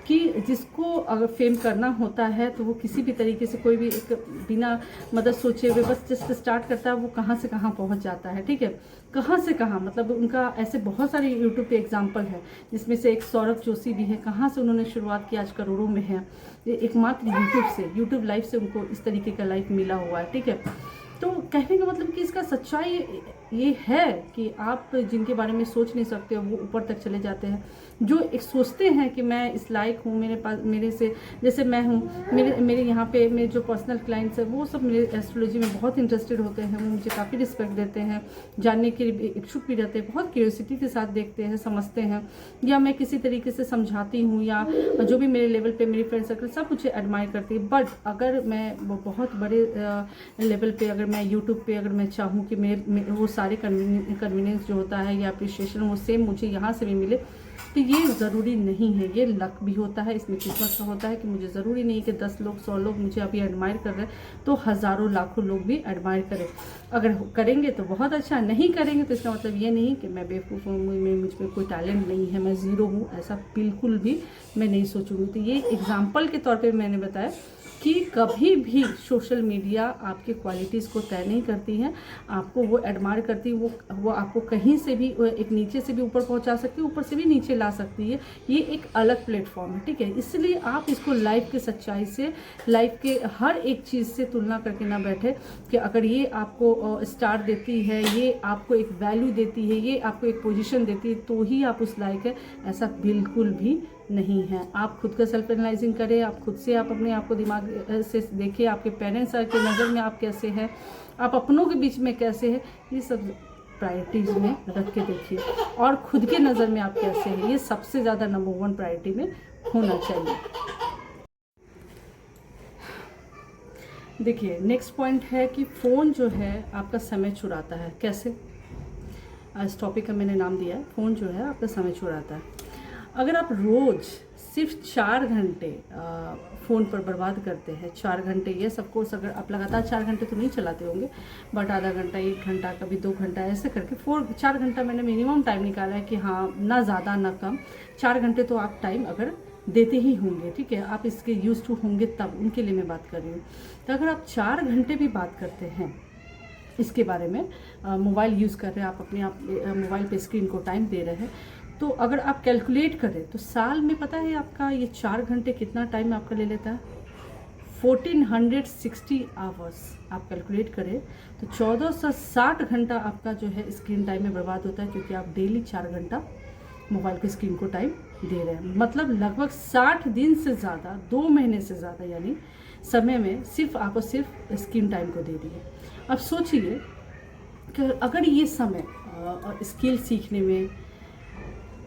कि जिसको अगर फेम करना होता है तो वो किसी भी तरीके से, कोई भी एक बिना मदद सोचे हुए बस जस्ट स्टार्ट करता है, वो कहाँ से कहाँ पहुँच जाता है। ठीक है, कहाँ से कहाँ, मतलब उनका ऐसे बहुत सारे यूट्यूब पे एग्जांपल है, जिसमें से एक सौरभ जोशी भी है। कहाँ से उन्होंने शुरुआत की, आज करोड़ों में है। एकमात्र यूट्यूब लाइफ से उनको इस तरीके का लाइफ मिला हुआ है। ठीक है, तो कहने का मतलब कि इसका सच्चाई ये है कि आप जिनके बारे में सोच नहीं सकते हो वो ऊपर तक चले जाते हैं। जो एक सोचते हैं कि मैं इस लायक हूँ, मेरे पास, मेरे से, जैसे मैं हूँ, मेरे यहाँ पे मेरे जो पर्सनल क्लाइंट्स हैं वो सब मेरे एस्ट्रोलॉजी में बहुत इंटरेस्टेड होते हैं, वो मुझे काफ़ी रिस्पेक्ट देते हैं, जानने के लिए इच्छुक भी रहते हैं, बहुत क्यूरियोसिटी के साथ देखते हैं, समझते हैं, या मैं किसी तरीके से समझाती हूँ, या जो भी मेरे लेवल पे मेरी फ्रेंड सर्कल सब मुझे एडमायर करती है। बट अगर मैं बहुत बड़े लेवल पे, अगर मैं यूट्यूब पे अगर मैं चाहूँ कि मेरे वो सारे कन्वीनियंस जो होता है या अप्रिशिएशन वो सेम मुझे यहाँ से भी मिले, तो ये ज़रूरी नहीं है। ये लक भी होता है, इसमें किस्मत का होता है कि मुझे ज़रूरी नहीं कि 10 लोग 100 लोग मुझे अभी एडमायर कर रहे हैं तो हज़ारों लाखों लोग भी एडमायर करें। अगर करेंगे तो बहुत अच्छा, नहीं करेंगे तो इसका मतलब ये नहीं कि मैं बेवकूफ़ हूँ, मुझ में कोई टैलेंट नहीं है, मैं ज़ीरो हूँ, ऐसा बिल्कुल भी मैं नहीं सोचूंगी। तो ये एग्जाम्पल के तौर पर मैंने बताया कि कभी भी सोशल मीडिया आपकी क्वालिटीज़ को तय नहीं करती है, आपको वो एडमायर करती है, वो आपको कहीं से भी, एक नीचे से भी ऊपर पहुंचा सकती है, ऊपर से भी नीचे ला सकती है। ये एक अलग प्लेटफॉर्म है। ठीक है, इसलिए आप इसको लाइफ के सच्चाई से, लाइफ के हर एक चीज़ से तुलना करके ना बैठे कि अगर ये आपको स्टार देती है, ये आपको एक वैल्यू देती है, ये आपको एक पोजीशन देती है तो ही आप उस लायक है, ऐसा बिल्कुल भी नहीं है। आप खुद का सेल्फ एनालाइजिंग करें, आप खुद से आप अपने आप को दिमाग से देखिए, आपके पेरेंट्स के नज़र में आप कैसे हैं, आप अपनों के बीच में कैसे हैं, ये सब प्रायोरिटीज में रख के देखिए, और खुद के नज़र में आप कैसे हैं, ये सबसे ज़्यादा नंबर 1 प्रायोरिटी में होना चाहिए। देखिए नेक्स्ट पॉइंट है कि फ़ोन जो है आपका समय चुराता है। कैसे? इस टॉपिक का मैंने नाम दिया है, फ़ोन जो है आपका समय चुराता है। अगर आप रोज़ सिर्फ 4 घंटे फ़ोन पर बर्बाद करते हैं, 4 घंटे, ये सबकोर्स अगर आप लगातार 4 घंटे तो नहीं चलाते होंगे, बट आधा घंटा, 1 घंटा, कभी 2 घंटा, ऐसे करके 4 घंटा मैंने मिनिमम टाइम निकाला है कि हाँ, ना ज़्यादा ना कम, 4 घंटे तो आप टाइम अगर देते ही होंगे। ठीक है, आप इसके यूज टू होंगे तब, उनके लिए मैं बात कर रही हूँ। तो अगर आप 4 घंटे भी बात करते हैं इसके बारे में, मोबाइल यूज़ कर रहे हैं, आप अपने आप मोबाइल पे स्क्रीन को टाइम दे रहे हैं, तो अगर आप कैलकुलेट करें तो साल में पता है आपका ये 4 घंटे कितना टाइम आपका ले लेता है? 1460 आवर्स। आप कैलकुलेट करें तो 1460 घंटा आपका जो है स्क्रीन टाइम में बर्बाद होता है, क्योंकि आप डेली 4 घंटा मोबाइल को स्क्रीन को टाइम दे रहे हैं, मतलब लगभग 60 दिन से ज़्यादा, 2 महीने से ज़्यादा यानी समय में सिर्फ आपको सिर्फ स्क्रीन टाइम को दे दिए। अब सोचिए कि अगर ये समय स्किल सीखने में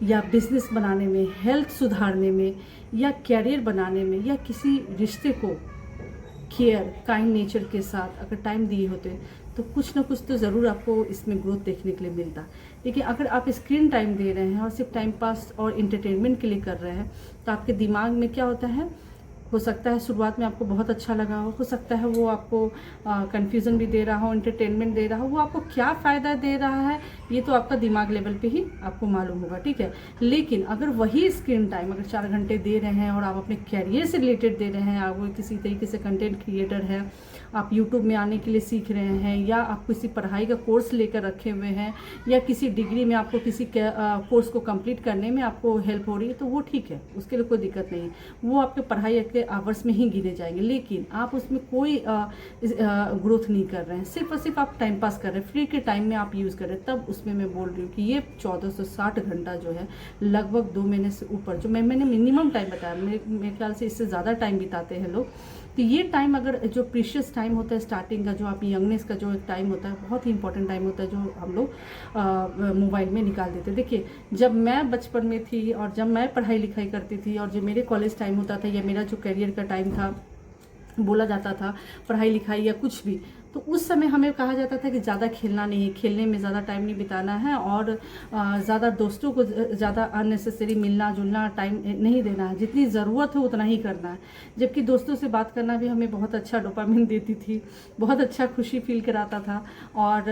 या बिजनेस बनाने में, हेल्थ सुधारने में या कैरियर बनाने में या किसी रिश्ते को केयर काइंड नेचर के साथ अगर टाइम दिए होते तो कुछ ना कुछ तो ज़रूर आपको इसमें ग्रोथ देखने के लिए मिलता। लेकिन अगर आप स्क्रीन टाइम दे रहे हैं और सिर्फ टाइम पास और इंटरटेनमेंट के लिए कर रहे हैं तो आपके दिमाग में क्या होता है, हो सकता है शुरुआत में आपको बहुत अच्छा लगा हो सकता है वो आपको कन्फ्यूज़न भी दे रहा हो, एंटरटेनमेंट दे रहा हो, वो आपको क्या फ़ायदा दे रहा है ये तो आपका दिमाग लेवल पे ही आपको मालूम होगा, ठीक है। लेकिन अगर वही स्क्रीन टाइम अगर 4 घंटे दे रहे हैं और आप अपने कैरियर से रिलेटेड दे रहे हैं, आप वो किसी तरीके से कंटेंट क्रिएटर हैं, आप यूट्यूब में आने के लिए सीख रहे हैं या आप किसी पढ़ाई का कोर्स लेकर रखे हुए हैं या किसी डिग्री में आपको किसी कोर्स को कंप्लीट करने में आपको हेल्प हो रही है तो वो ठीक है, उसके लिए कोई दिक्कत नहीं है, वो आपके पढ़ाई के आवर्स में ही गिने जाएंगे। लेकिन आप उसमें कोई ग्रोथ नहीं कर रहे हैं, सिर्फ और सिर्फ आप टाइम पास कर रहे हैं, फ्री के टाइम में आप यूज़ कर रहे हैं, तब उसमें मैं बोल रही हूँ कि ये 1460 घंटा जो है लगभग 2 महीने से ऊपर, जो मैंने मिनिमम टाइम बताया, मेरे ख्याल से इससे ज़्यादा टाइम बिताते हैं लोग। तो ये टाइम अगर जो प्रीशियस टाइम होता है स्टार्टिंग का, जो आप यंगनेस का जो एक टाइम होता है, बहुत ही इंपॉर्टेंट टाइम होता है जो हम लोग मोबाइल में निकाल देते हैं। देखिए जब मैं बचपन में थी और जब मैं पढ़ाई लिखाई करती थी और जो मेरे कॉलेज टाइम होता था या मेरा जो करियर का टाइम था, बोला जाता था पढ़ाई लिखाई या कुछ भी, तो उस समय हमें कहा जाता था कि ज़्यादा खेलना नहीं है, खेलने में ज़्यादा टाइम नहीं बिताना है और ज़्यादा दोस्तों को ज़्यादा अननेसेसरी मिलना जुलना टाइम नहीं देना है, जितनी ज़रूरत है उतना ही करना है। जबकि दोस्तों से बात करना भी हमें बहुत अच्छा डोपामिन देती थी, बहुत अच्छा खुशी फील कराता था और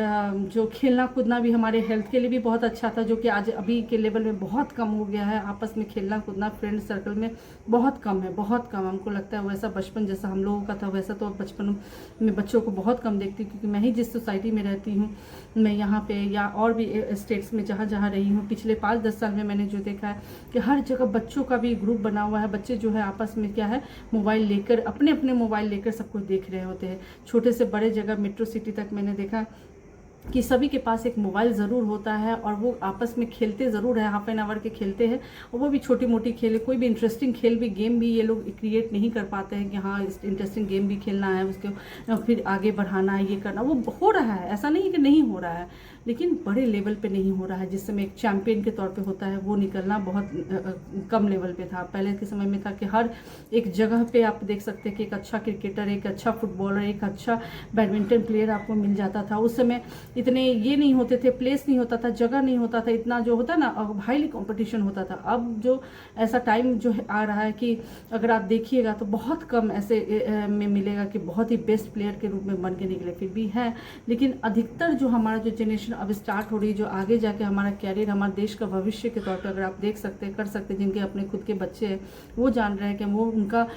जो खेलना कूदना भी हमारे हेल्थ के लिए भी बहुत अच्छा था, जो कि आज अभी के लेवल में बहुत कम हो गया है। आपस में खेलना कूदना फ्रेंड सर्कल में बहुत कम है, बहुत कम। हमको लगता है वैसा बचपन जैसा हम लोगों का था वैसा तो बचपन में बच्चों को बहुत कम देखती हूँ, क्योंकि मैं ही जिस सोसाइटी में रहती हूँ, मैं यहाँ पे या और भी स्टेट्स में जहाँ जहाँ रही हूँ, पिछले 5-10 साल में मैंने जो देखा है कि हर जगह बच्चों का भी ग्रुप बना हुआ है। बच्चे जो है आपस में क्या है, मोबाइल लेकर, अपने अपने मोबाइल लेकर सब कुछ देख रहे होते हैं। छोटे से बड़े जगह मेट्रो सिटी तक मैंने देखा कि सभी के पास एक मोबाइल ज़रूर होता है और वो आपस में खेलते ज़रूर है, हाफ एन आवर के खेलते हैं, और वो भी छोटी मोटी खेल, कोई भी इंटरेस्टिंग खेल भी, गेम भी ये लोग क्रिएट नहीं कर पाते हैं कि हाँ इंटरेस्टिंग गेम भी खेलना है, उसके फिर आगे बढ़ाना है, ये करना, वो हो रहा है, ऐसा नहीं है कि नहीं हो रहा है, लेकिन बड़े लेवल पे नहीं हो रहा है। जिस समय एक चैम्पियन के तौर पे होता है वो निकलना बहुत कम लेवल पे था। पहले के समय में था कि हर एक जगह पे आप देख सकते हैं कि एक अच्छा क्रिकेटर, एक अच्छा फुटबॉलर, एक अच्छा बैडमिंटन प्लेयर आपको मिल जाता था। उस समय इतने ये नहीं होते थे, प्लेस नहीं होता था, जगह नहीं होता था, इतना जो होता ना हाईली कॉम्पिटिशन होता था। अब जो ऐसा टाइम जो है आ रहा है कि अगर आप देखिएगा तो बहुत कम ऐसे में मिलेगा कि बहुत ही बेस्ट प्लेयर के रूप में बन के निकले, फिर भी है। लेकिन अधिकतर जो हमारा जो जनरेशन अब स्टार्ट हो रही है, जो आगे जाके हमारा कैरियर, हमारे देश का भविष्य के तौर पर अगर आप देख सकते हैं, कर सकते हैं, जिनके अपने खुद के बच्चे हैं, वो जान रहे हैं कि वो उनका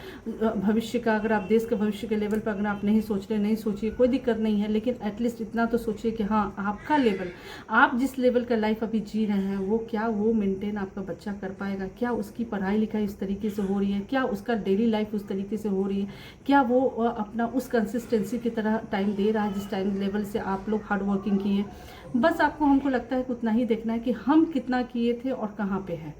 भविष्य का, अगर आप देश के भविष्य के लेवल पर अगर आप नहीं सोच रहे, नहीं सोचिए, कोई दिक्कत नहीं है, लेकिन एटलीस्ट इतना तो सोचिए कि हाँ आपका लेवल, आप जिस लेवल का लाइफ अभी जी रहे हैं वो क्या वो मेंटेन आपका बच्चा कर पाएगा, क्या उसकी पढ़ाई लिखाई उस तरीके से हो रही है, क्या उसका डेली लाइफ उस तरीके से हो रही है, क्या वो अपना उस कंसिस्टेंसी की तरह टाइम दे रहा है जिस टाइम लेवल से आप लोग हार्ड वर्किंग किए। बस आपको, हमको लगता है कि उतना ही देखना है कि हम कितना किए थे और कहाँ पे है,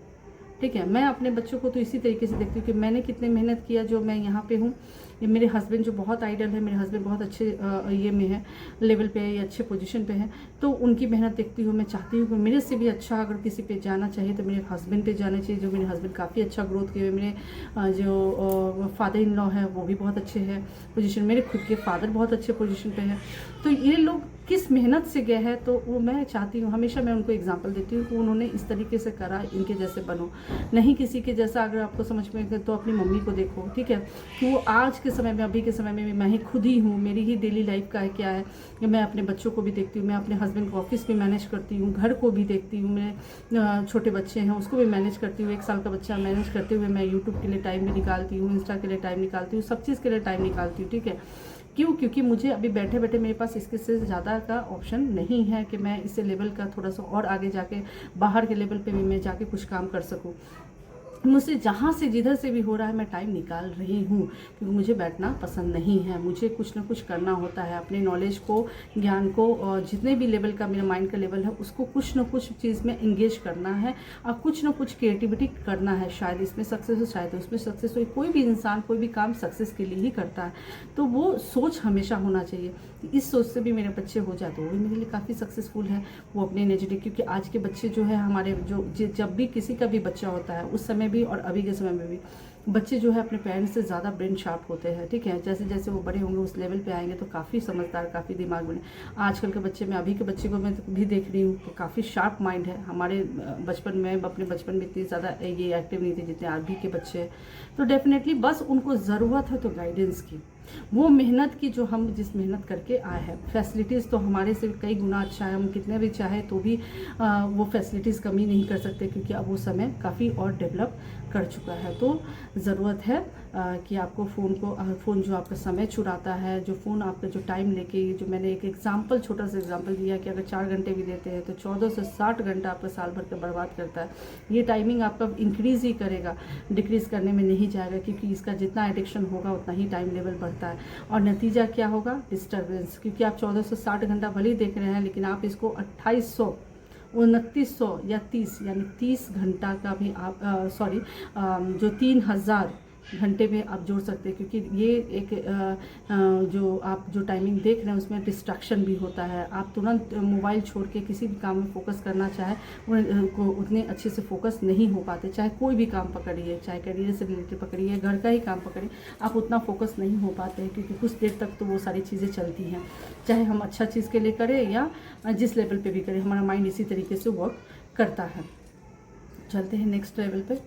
ठीक है। मैं अपने बच्चों को तो इसी तरीके से देखती हूँ कि मैंने कितने मेहनत किया, जो मैं यहाँ पे हूँ। ये मेरे हस्बैंड जो बहुत आइडल है, मेरे हस्बैंड बहुत अच्छे ये में है, लेवल पे है या अच्छे पोजीशन पे है, तो उनकी मेहनत देखती हूँ। मैं चाहती हूँ कि मेरे से भी अच्छा अगर किसी पे जाना चाहिए तो मेरे हस्बैंड पे जाना चाहिए, जो मेरे हस्बैंड काफ़ी अच्छा ग्रोथ किए हुए। मेरे जो फादर इन लॉ है वो भी बहुत अच्छे हैं पोजीशन, मेरे खुद के फादर बहुत अच्छे पोजीशन पे है। तो ये लोग किस मेहनत से गए हैं, तो वो मैं चाहती हूँ, हमेशा मैं उनको एग्जांपल देती हूँ कि उन्होंने इस तरीके से करा, इनके जैसे बनो, नहीं किसी के जैसा। अगर आपको समझ में तो अपनी मम्मी को देखो, ठीक है, कि वो आज के समय में, अभी के समय में मैं ही खुद ही हूँ, मेरी ही डेली लाइफ का है क्या है कि मैं अपने बच्चों को भी देखती हूँ, मैं अपने हस्बैंड को ऑफिस भी मैनेज करती हूँ, घर को भी देखती हूँ, मेरे छोटे बच्चे हैं उसको भी मैनेज करती हूँ, 1 साल का बच्चा मैनेज करते हुए मैं यूट्यूब के लिए टाइम भी निकालती हूँ, इंस्टा के लिए टाइम निकालती हूँ, सब चीज़ के लिए टाइम निकालती हूँ, ठीक है। क्यों? क्योंकि मुझे अभी बैठे बैठे मेरे पास इसके से ज़्यादा का ऑप्शन नहीं है कि मैं इसे लेवल का थोड़ा सा और आगे जाके बाहर के लेवल पे भी मैं जाके कुछ काम कर सकूं। मुझसे जहाँ से जिधर से भी हो रहा है मैं टाइम निकाल रही हूँ, क्योंकि मुझे बैठना पसंद नहीं है। मुझे कुछ ना कुछ करना होता है, अपने नॉलेज को, ज्ञान को, और जितने भी लेवल का मेरा माइंड का लेवल है उसको कुछ ना कुछ चीज़ में इंगेज करना है और कुछ ना कुछ क्रिएटिविटी करना है। शायद इसमें सक्सेस हो, शायद उसमें सक्सेस हो। कोई भी इंसान कोई भी काम सक्सेस के लिए ही करता है, तो वो सोच हमेशा होना चाहिए। इस सोच से भी मेरे बच्चे हो जाते हैं, वो भी मेरे लिए काफ़ी सक्सेसफुल है। वो अपने नेगेटिव, क्योंकि आज के बच्चे जो है हमारे, जब भी किसी का भी बच्चा होता है उस समय भी और अभी के समय में भी बच्चे जो है अपने पेरेंट्स से ज़्यादा ब्रेन शार्प होते हैं, ठीक है। जैसे जैसे वो बड़े होंगे उस लेवल पे आएंगे तो काफ़ी समझदार, काफ़ी दिमाग बने। आजकल के बच्चे में, अभी के बच्चे को मैं भी देख रही हूँ कि काफ़ी शार्प माइंड है। हमारे बचपन में, अपने बचपन में इतनी ज़्यादा ये एक्टिव नहीं थे जितने अभी के बच्चे हैं। तो डेफिनेटली बस उनको ज़रूरत है तो गाइडेंस की, वो मेहनत की जो हम जिस मेहनत करके आए हैं। फैसिलिटीज़ तो हमारे से कई गुना अच्छा है, हम कितने भी चाहें तो भी वो फैसिलिटीज़ कमी नहीं कर सकते, क्योंकि अब वो समय काफ़ी और डेवलप कर चुका है। तो ज़रूरत है कि आपको फ़ोन जो आपका समय चुराता है, जो फ़ोन आपका जो टाइम लेके, जो मैंने एक एग्जांपल, छोटा सा एग्जांपल दिया कि अगर 4 घंटे भी देते हैं तो 14 से 60 घंटा आपका साल भर का बर्बाद करता है। ये टाइमिंग आपका इंक्रीज़ ही करेगा, डिक्रीज़ करने में नहीं जाएगा, क्योंकि इसका जितना एडिक्शन होगा उतना ही टाइम लेवल बढ़ता है। और नतीजा क्या होगा? डिस्टर्बेंस, क्योंकि आप 14 से 60 घंटा भले ही देख रहे हैं, लेकिन आप इसको 2800, 2900 या 30, यानी 30 घंटा का भी आप जो 3000 घंटे में आप जोड़ सकते हैं। क्योंकि ये एक जो आप जो टाइमिंग देख रहे हैं उसमें डिस्ट्रैक्शन भी होता है। आप तुरंत मोबाइल छोड़ के किसी भी काम में फोकस करना चाहे को उतने अच्छे से फोकस नहीं हो पाते। चाहे कोई भी काम पकड़िए, चाहे करियर से रिलेटेड पकड़िए, घर का ही काम पकड़िए, आप उतना फोकस नहीं हो पाते हैं, क्योंकि कुछ देर तक तो वो सारी चीज़ें चलती हैं। चाहे हम अच्छा चीज़ के लिए करें या जिस लेवल पे भी करें, हमारा माइंड इसी तरीके से वर्क करता है। चलते हैं नेक्स्ट लेवल पे।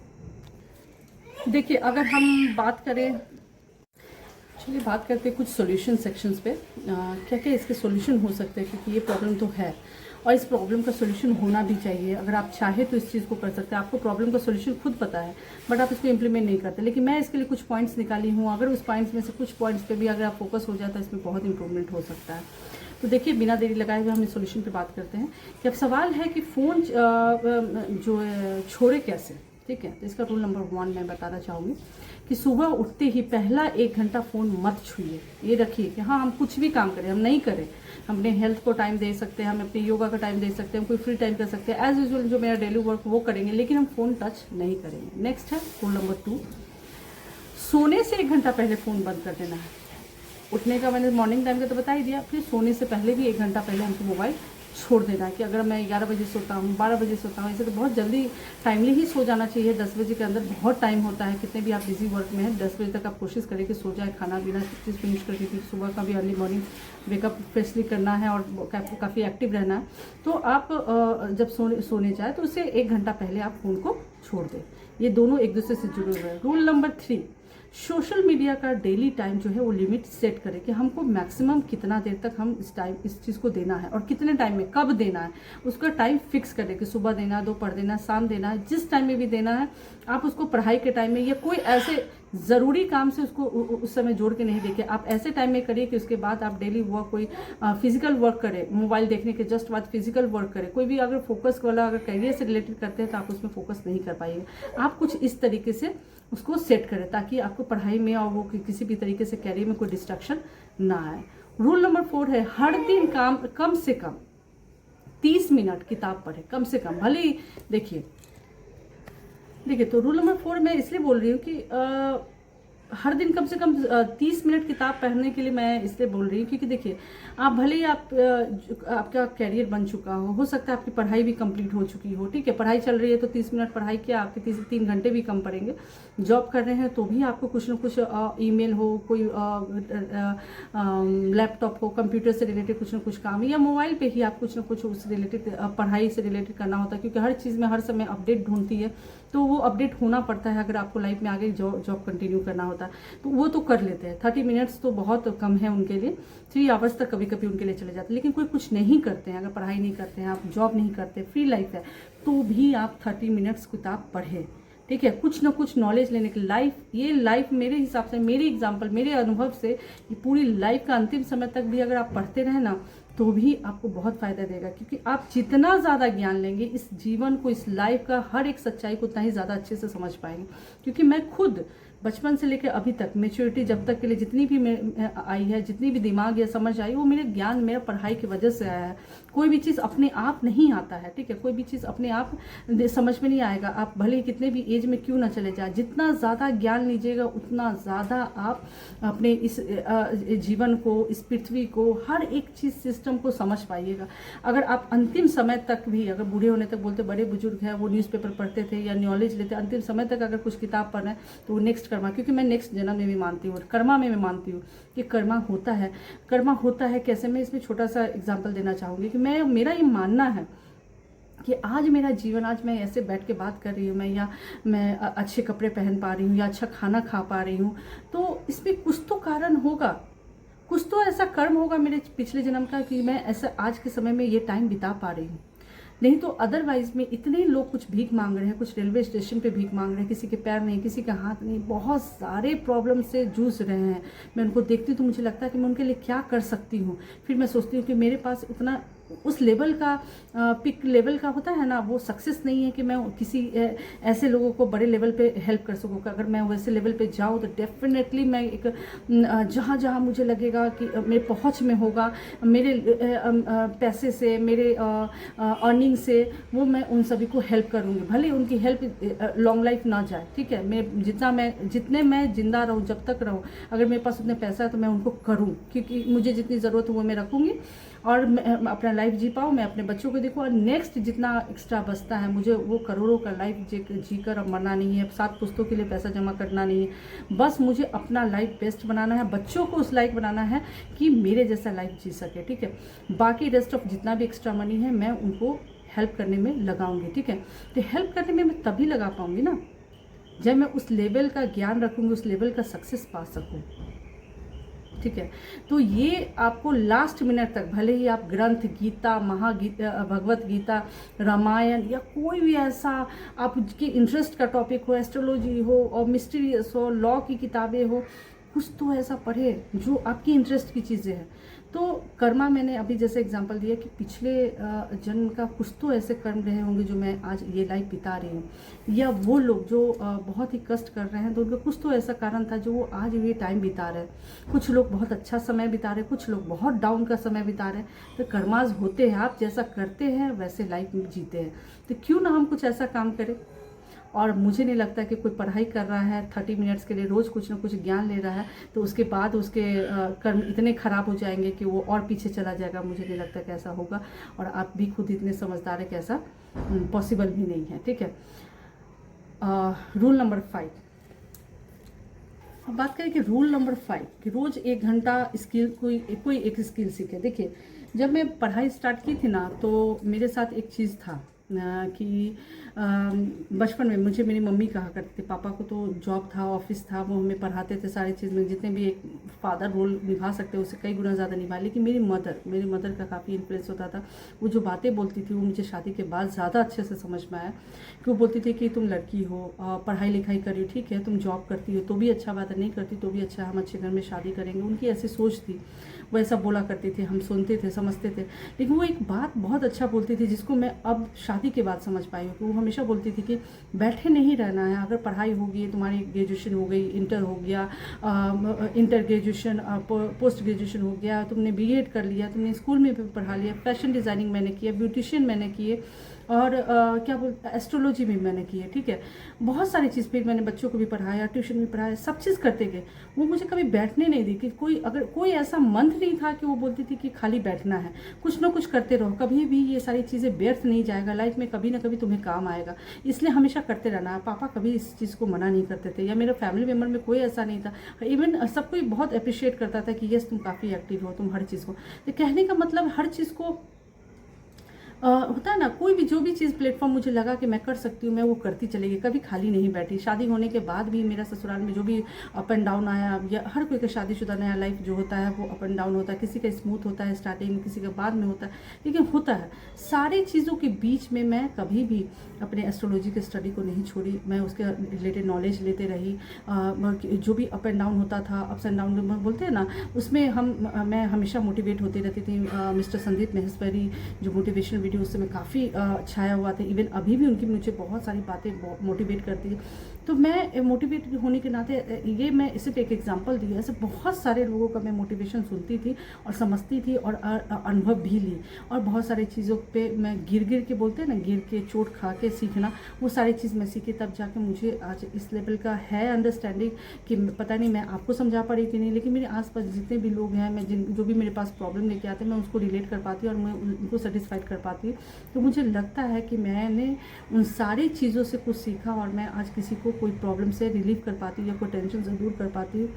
देखिए, अगर हम बात करें, चलिए बात करते हैं कुछ सॉल्यूशन सेक्शंस पे। क्या क्या इसके सॉल्यूशन हो सकते हैं, क्योंकि ये प्रॉब्लम तो है और इस प्रॉब्लम का सॉल्यूशन होना भी चाहिए। अगर आप चाहे तो इस चीज़ को कर सकते हैं। आपको प्रॉब्लम का सॉल्यूशन खुद पता है, बट आप इसको इम्प्लीमेंट नहीं करते। लेकिन मैं इसके लिए कुछ पॉइंट्स निकाली हूँ, अगर उस पॉइंट्स में से कुछ पॉइंट्स पे भी अगर आप फोकस हो जाता है, इसमें बहुत इंप्रूवमेंट हो सकता है। तो देखिए, बिना देरी लगाए हुए हम इस सॉल्यूशन पे बात करते हैं। कि अब सवाल है कि फ़ोन जो छोड़े कैसे, ठीक है। तो इसका रूल नंबर 1 मैं बताना चाहूँगी कि सुबह उठते ही पहला 1 घंटा फ़ोन मत छूइए। ये रखिए कि हाँ, हम कुछ भी काम करें, हम नहीं करें, हम अपने हेल्थ को टाइम दे सकते हैं, हम अपने योगा का टाइम दे सकते हैं, हम कोई फ्री टाइम कर सकते हैं, एज यूजुअल जो मेरा डेली वर्क वो करेंगे, लेकिन हम फ़ोन टच नहीं करेंगे। नेक्स्ट है रूल नंबर 2, सोने से 1 घंटा पहले फ़ोन बंद कर देना है। उठने का मैंने मॉर्निंग टाइम का तो बता ही दिया, फिर सोने से पहले भी 1 घंटा पहले हमको मोबाइल छोड़ देना है। कि अगर मैं 11 बजे सोता हूँ, 12 बजे सोता हूँ, ऐसे तो बहुत जल्दी टाइमली ही सो जाना चाहिए। 10 बजे के अंदर बहुत टाइम होता है, कितने भी आप बिजी वर्क में हैं, 10 बजे तक आप कोशिश करें कि सो जाए, खाना पीना सब चीज़ फिनिश करके, फिर सुबह का भी अर्ली मॉर्निंग वेकअप फ्रेशली करना है और काफ़ी एक्टिव रहना है। तो आप जब सोने जाए तो उससे 1 घंटा पहले आप फ़ोन को छोड़ दें। ये दोनों एक दूसरे से जुड़े हुए हैं। रूल नंबर 3, सोशल मीडिया का डेली टाइम जो है वो लिमिट सेट करें कि हमको मैक्सिमम कितना देर तक हम इस चीज़ को देना है और कितने टाइम में कब देना है, उसका टाइम फिक्स करें कि सुबह देना है, दोपहर देना है, शाम देना है, जिस टाइम में भी देना है। आप उसको पढ़ाई के टाइम में या कोई ऐसे ज़रूरी काम से उसको उस समय जोड़ के नहीं देखें। आप ऐसे टाइम में करिए कि उसके बाद आप डेली वर्क, कोई फिजिकल वर्क करें, मोबाइल देखने के जस्ट बाद फिजिकल वर्क करें। कोई भी अगर फोकस वाला अगर करियर से रिलेटेड करते हैं तो आप उसमें फोकस नहीं कर पाइएगा। आप कुछ इस तरीके से उसको सेट करें ताकि आपको पढ़ाई में और वो किसी भी तरीके से कैरियर में कोई डिस्ट्रैक्शन ना आए। रूल नंबर 4 है, हर दिन कम से कम 30 मिनट किताब पढ़े, कम से कम। भले ही देखिए, तो रूल नंबर 4 मैं इसलिए बोल रही हूँ कि हर दिन कम से कम 30 मिनट किताब पढ़ने के लिए मैं इसलिए बोल रही हूँ, क्योंकि देखिए, आप भले ही आपका कैरियर बन चुका हो सकता है आपकी पढ़ाई भी कंप्लीट हो चुकी हो, ठीक है। पढ़ाई चल रही है तो 30 मिनट पढ़ाई किया, आपके 3 घंटे भी कम पड़ेंगे। जॉब कर रहे हैं तो भी आपको कुछ न कुछ ईमेल हो, कोई लैपटॉप हो, कंप्यूटर से रिलेटेड कुछ न कुछ काम, या मोबाइल पे ही आप कुछ न कुछ उससे रिलेटेड पढ़ाई से रिलेटेड करना होता है, क्योंकि हर चीज़ में हर समय अपडेट ढूंढती है, तो वो अपडेट होना पड़ता है अगर आपको लाइफ में आगे जॉब कंटिन्यू करना होता है। तो वो तो कर लेते हैं। 30 मिनट्स तो बहुत कम है उनके लिए, 3 आवर्स तक कभी कभी उनके लिए चले जाते हैं। लेकिन कोई कुछ नहीं करते हैं, अगर पढ़ाई नहीं करते हैं, आप जॉब नहीं करते, फ्री लाइफ है, तो भी आप 30 मिनट्स किताब पढ़ें, ठीक है। कुछ ना कुछ नॉलेज लेने की ये लाइफ मेरे हिसाब से, मेरी एग्जाम्पल, मेरे अनुभव से, पूरी लाइफ का अंतिम समय तक भी अगर आप पढ़ते रहे ना तो भी आपको बहुत फ़ायदा देगा, क्योंकि आप जितना ज़्यादा ज्ञान लेंगे इस जीवन को, इस लाइफ का हर एक सच्चाई को उतना ही ज़्यादा अच्छे से समझ पाएंगे। क्योंकि मैं खुद बचपन से लेकर अभी तक मेच्योरिटी जब तक के लिए जितनी भी आई है, जितनी भी दिमाग या समझ आई, वो मेरे ज्ञान, मेरा पढ़ाई की वजह से आया है। कोई भी चीज़ अपने आप नहीं आता है, ठीक है, कोई भी चीज़ अपने आप समझ में नहीं आएगा। आप भले कितने भी एज में क्यों ना चले जाए, जितना ज़्यादा ज्ञान लीजिएगा उतना ज़्यादा आप अपने इस जीवन को, इस पृथ्वी को, हर एक चीज़ सिस्टम को समझ पाइएगा। अगर आप अंतिम समय तक भी, अगर बूढ़े होने तक, बोलते बड़े बुजुर्ग हैं वो न्यूज़पेपर पढ़ते थे या नॉलेज लेते, अंतिम समय तक अगर कुछ किताब पढ़ रहे हैं तो वो नेक्स्ट कर्मा, क्योंकि मैं नेक्स्ट जन्म में भी मानती हूँ, कर्मा में मैं मानती हूँ कि कर्मा होता है। कर्मा होता है कैसे, मैं इसमें छोटा सा एग्जाम्पल देना चाहूँगी कि मेरा ये मानना है कि आज मेरा जीवन, आज मैं ऐसे बैठ के बात कर रही हूँ, मैं अच्छे कपड़े पहन पा रही हूँ या अच्छा खाना खा पा रही हूँ, तो इसमें कुछ तो कारण होगा, कुछ तो ऐसा कर्म होगा मेरे पिछले जन्म का कि मैं ऐसा आज के समय में ये टाइम बिता पा रही हूँ। नहीं तो अदरवाइज में इतने लोग कुछ भीख मांग रहे हैं, कुछ रेलवे स्टेशन पे भीख मांग रहे हैं, किसी के पैर नहीं, किसी का हाथ नहीं, बहुत सारे प्रॉब्लम से जूझ रहे हैं। मैं उनको देखती हूँ तो मुझे लगता है कि मैं उनके लिए क्या कर सकती हूँ। फिर मैं सोचती हूँ कि मेरे पास उतना उस लेवल का पिक लेवल का होता है ना, वो सक्सेस नहीं है कि मैं किसी ऐसे लोगों को बड़े लेवल पे हेल्प कर सकूँ। अगर मैं वैसे लेवल पे जाऊँ तो डेफिनेटली मैं एक जहाँ जहाँ मुझे लगेगा कि मेरे पहुँच में होगा, मेरे पैसे से, मेरे अर्निंग से, वो मैं उन सभी को हेल्प करूँगी। भले उनकी हेल्प लॉन्ग लाइफ ना जाए, ठीक है, जितने मैं जिंदा रहूँ, जब तक रहूँ, अगर मेरे पास उतने पैसा है तो मैं उनको करूँ, क्योंकि मुझे जितनी ज़रूरत है वो मैं रखूँगी और मैं अपना लाइफ जी पाऊँ, मैं अपने बच्चों को देखूँ। और नेक्स्ट जितना एक्स्ट्रा बचता है, मुझे वो करोड़ों का लाइफ जी कर अब मरना नहीं है, 7 पुस्तों के लिए पैसा जमा करना नहीं है। बस मुझे अपना लाइफ बेस्ट बनाना है, बच्चों को उस लाइक बनाना है कि मेरे जैसा लाइफ जी सके, ठीक है। बाकी रेस्ट ऑफ जितना भी एक्स्ट्रा मनी है मैं उनको हेल्प करने में लगाऊंगी, ठीक है। तो हेल्प करने में मैं तभी लगा पाऊंगी ना जब मैं उस लेवल का ज्ञान रखूंगी, उस लेवल का सक्सेस पा सकूं, ठीक है। तो ये आपको लास्ट मिनट तक, भले ही आप ग्रंथ, गीता, महागीता, भगवत गीता, रामायण या कोई भी ऐसा आपके इंटरेस्ट का टॉपिक हो, एस्ट्रोलॉजी हो और मिस्टीरियस हो, लॉ की किताबें हो, कुछ तो ऐसा पढ़े जो आपकी इंटरेस्ट की चीज़ें हैं। तो कर्मा मैंने अभी जैसे एग्जांपल दिया कि पिछले जन्म का कुछ तो ऐसे कर्म रहे होंगे जो मैं आज ये लाइफ बिता रही हूँ, या वो लोग जो बहुत ही कष्ट कर रहे हैं तो उनका कुछ तो ऐसा कारण था जो वो आज ये टाइम बिता रहे हैं। कुछ लोग बहुत अच्छा समय बिता रहे हैं, कुछ लोग बहुत डाउन का समय बिता रहे हैं। तो कर्माज होते हैं, आप जैसा करते हैं वैसे लाइफ में जीते हैं। तो क्यों ना हम कुछ ऐसा काम करें। और मुझे नहीं लगता कि कोई पढ़ाई कर रहा है 30 मिनट्स के लिए, रोज़ कुछ ना कुछ ज्ञान ले रहा है तो उसके बाद उसके कर्म इतने ख़राब हो जाएंगे कि वो और पीछे चला जाएगा। मुझे नहीं लगता कि ऐसा होगा, और आप भी खुद इतने समझदार है कि ऐसा पॉसिबल भी नहीं है, ठीक है। रूल नंबर 5, अब बात करें कि रूल नंबर 5 कि रोज़ 1 घंटा स्किल, कोई एक स्किल सीखे। देखिए, जब मैं पढ़ाई स्टार्ट की थी ना तो मेरे साथ एक चीज़ था कि बचपन में मुझे मेरी मम्मी कहा करती थी, पापा को तो जॉब था, ऑफिस था, वो हमें पढ़ाते थे सारी चीज़ में, जितने भी एक फादर रोल निभा सकते हैं उससे कई गुना ज़्यादा निभा। लेकिन मेरी मदर का काफ़ी इन्फ्लुएंस होता था। वो जो बातें बोलती थी वो मुझे शादी के बाद ज़्यादा अच्छे से समझ में आया कि वो बोलती थी कि तुम लड़की हो, पढ़ाई लिखाई करी हो, ठीक है, तुम जॉब करती हो तो भी अच्छा बात है, नहीं करती तो भी अच्छा, हम अच्छे घर में शादी करेंगे। उनकी ऐसी सोच थी, वो ऐसा बोला करती थी, हम सुनते थे, समझते थे। लेकिन वो एक बात बहुत अच्छा बोलती थी जिसको मैं अब शादी के बाद समझ पाई हूँ कि वो हमेशा बोलती थी कि बैठे नहीं रहना है। अगर पढ़ाई होगी, तुम्हारी ग्रेजुएशन हो गई, इंटर हो गया, इंटर ग्रेजुएशन, पोस्ट ग्रेजुएशन हो गया, तुमने बीएड कर लिया, तुमने स्कूल में भी पढ़ा लिया, फैशन डिज़ाइनिंग मैंने किया, ब्यूटिशियन मैंने किए, और क्या बोलते एस्ट्रोलॉजी भी मैंने की है, ठीक है, बहुत सारी चीज़। फिर मैंने बच्चों को भी पढ़ाया, ट्यूशन भी पढ़ाया, सब चीज़ करते गए। वो मुझे कभी बैठने नहीं दी कि कोई ऐसा मंथ नहीं था कि वो बोलती थी कि खाली बैठना है, कुछ ना कुछ करते रहो, कभी भी ये सारी चीज़ें व्यर्थ नहीं जाएगा, लाइफ में कभी ना कभी तुम्हें काम आएगा, इसलिए हमेशा करते रहना है। पापा कभी इस चीज़ को मना नहीं करते थे, या मेरे फैमिली मेम्बर में कोई ऐसा नहीं था। इवन सब कोई बहुत अप्रिशिएट करता था कि यस तुम काफ़ी एक्टिव हो, तुम हर चीज़ को। तो कहने का मतलब हर चीज़ को होता है ना, कोई भी जो भी चीज़ प्लेटफॉर्म मुझे लगा कि मैं कर सकती हूँ, मैं वो करती चली गई, कभी खाली नहीं बैठी। शादी होने के बाद भी मेरा ससुराल में जो भी अप एंड डाउन आया, या हर कोई का शादीशुदा नया लाइफ जो होता है वो अप एंड डाउन होता है, किसी का स्मूथ होता है स्टार्टिंग में, किसी का बाद में होता है, लेकिन होता है। सारी चीज़ों के बीच में मैं कभी भी अपने एस्ट्रोलॉजी के स्टडी को नहीं छोड़ी, मैं उसके रिलेटेड नॉलेज लेते रही। जो भी अप एंड डाउन होता था, अप्स एंड डाउन बोलते हैं ना, उसमें मैं हमेशा मोटिवेट होती रहती थी। मिस्टर संदीप महेश्वरी जो मोटिवेशनल वीडियो उस समय काफ़ी छाया हुआ था, इवन अभी भी उनकी मुझे बहुत सारी बातें मोटिवेट करती है। तो मैं मोटिवेट होने के नाते ये मैं सिर्फ एक एग्जांपल दी है, ऐसे बहुत सारे लोगों का मैं मोटिवेशन सुनती थी और समझती थी और अनुभव भी ली, और बहुत सारी चीज़ों पे मैं गिर के बोलते हैं ना, गिर के चोट खा के सीखना, वो सारी चीज़ मैं सीखी, तब जाके मुझे आज इस लेवल का है अंडरस्टैंडिंग कि पता नहीं मैं आपको समझा पा रही कि नहीं, लेकिन मेरे आसपास जितने भी लोग हैं, मैं जो भी मेरे पास प्रॉब्लम लेके आते हैं, मैं उसको रिलेट कर पाती हूँ और मैं उनको सेटिस्फाइड कर पाती हूँ। तो मुझे लगता है कि मैंने उन सारी चीज़ों से कुछ सीखा और मैं आज किसी को कोई प्रॉब्लम से रिलीव कर पाती हूँ या कोई टेंशन से दूर कर पाती हूँ,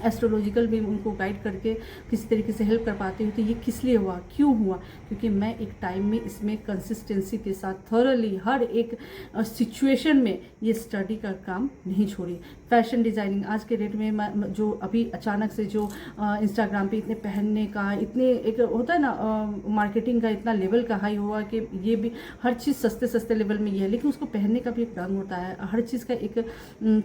एस्ट्रोलॉजिकल भी उनको गाइड करके किसी तरीके से हेल्प कर पाती हूँ। तो ये किस लिए हुआ, क्यों हुआ? क्योंकि मैं एक टाइम में इसमें कंसिस्टेंसी के साथ थॉरली हर एक सिचुएशन में ये स्टडी का काम नहीं छोड़ी। फैशन डिज़ाइनिंग आज के डेट में जो अभी अचानक से जो इंस्टाग्राम पे इतने पहनने का, इतने एक होता है ना मार्केटिंग का इतना लेवल का हाई हुआ कि ये भी हर चीज़ सस्ते सस्ते लेवल में ही है, लेकिन उसको पहनने का भी एक ढंग होता है, हर चीज़ का एक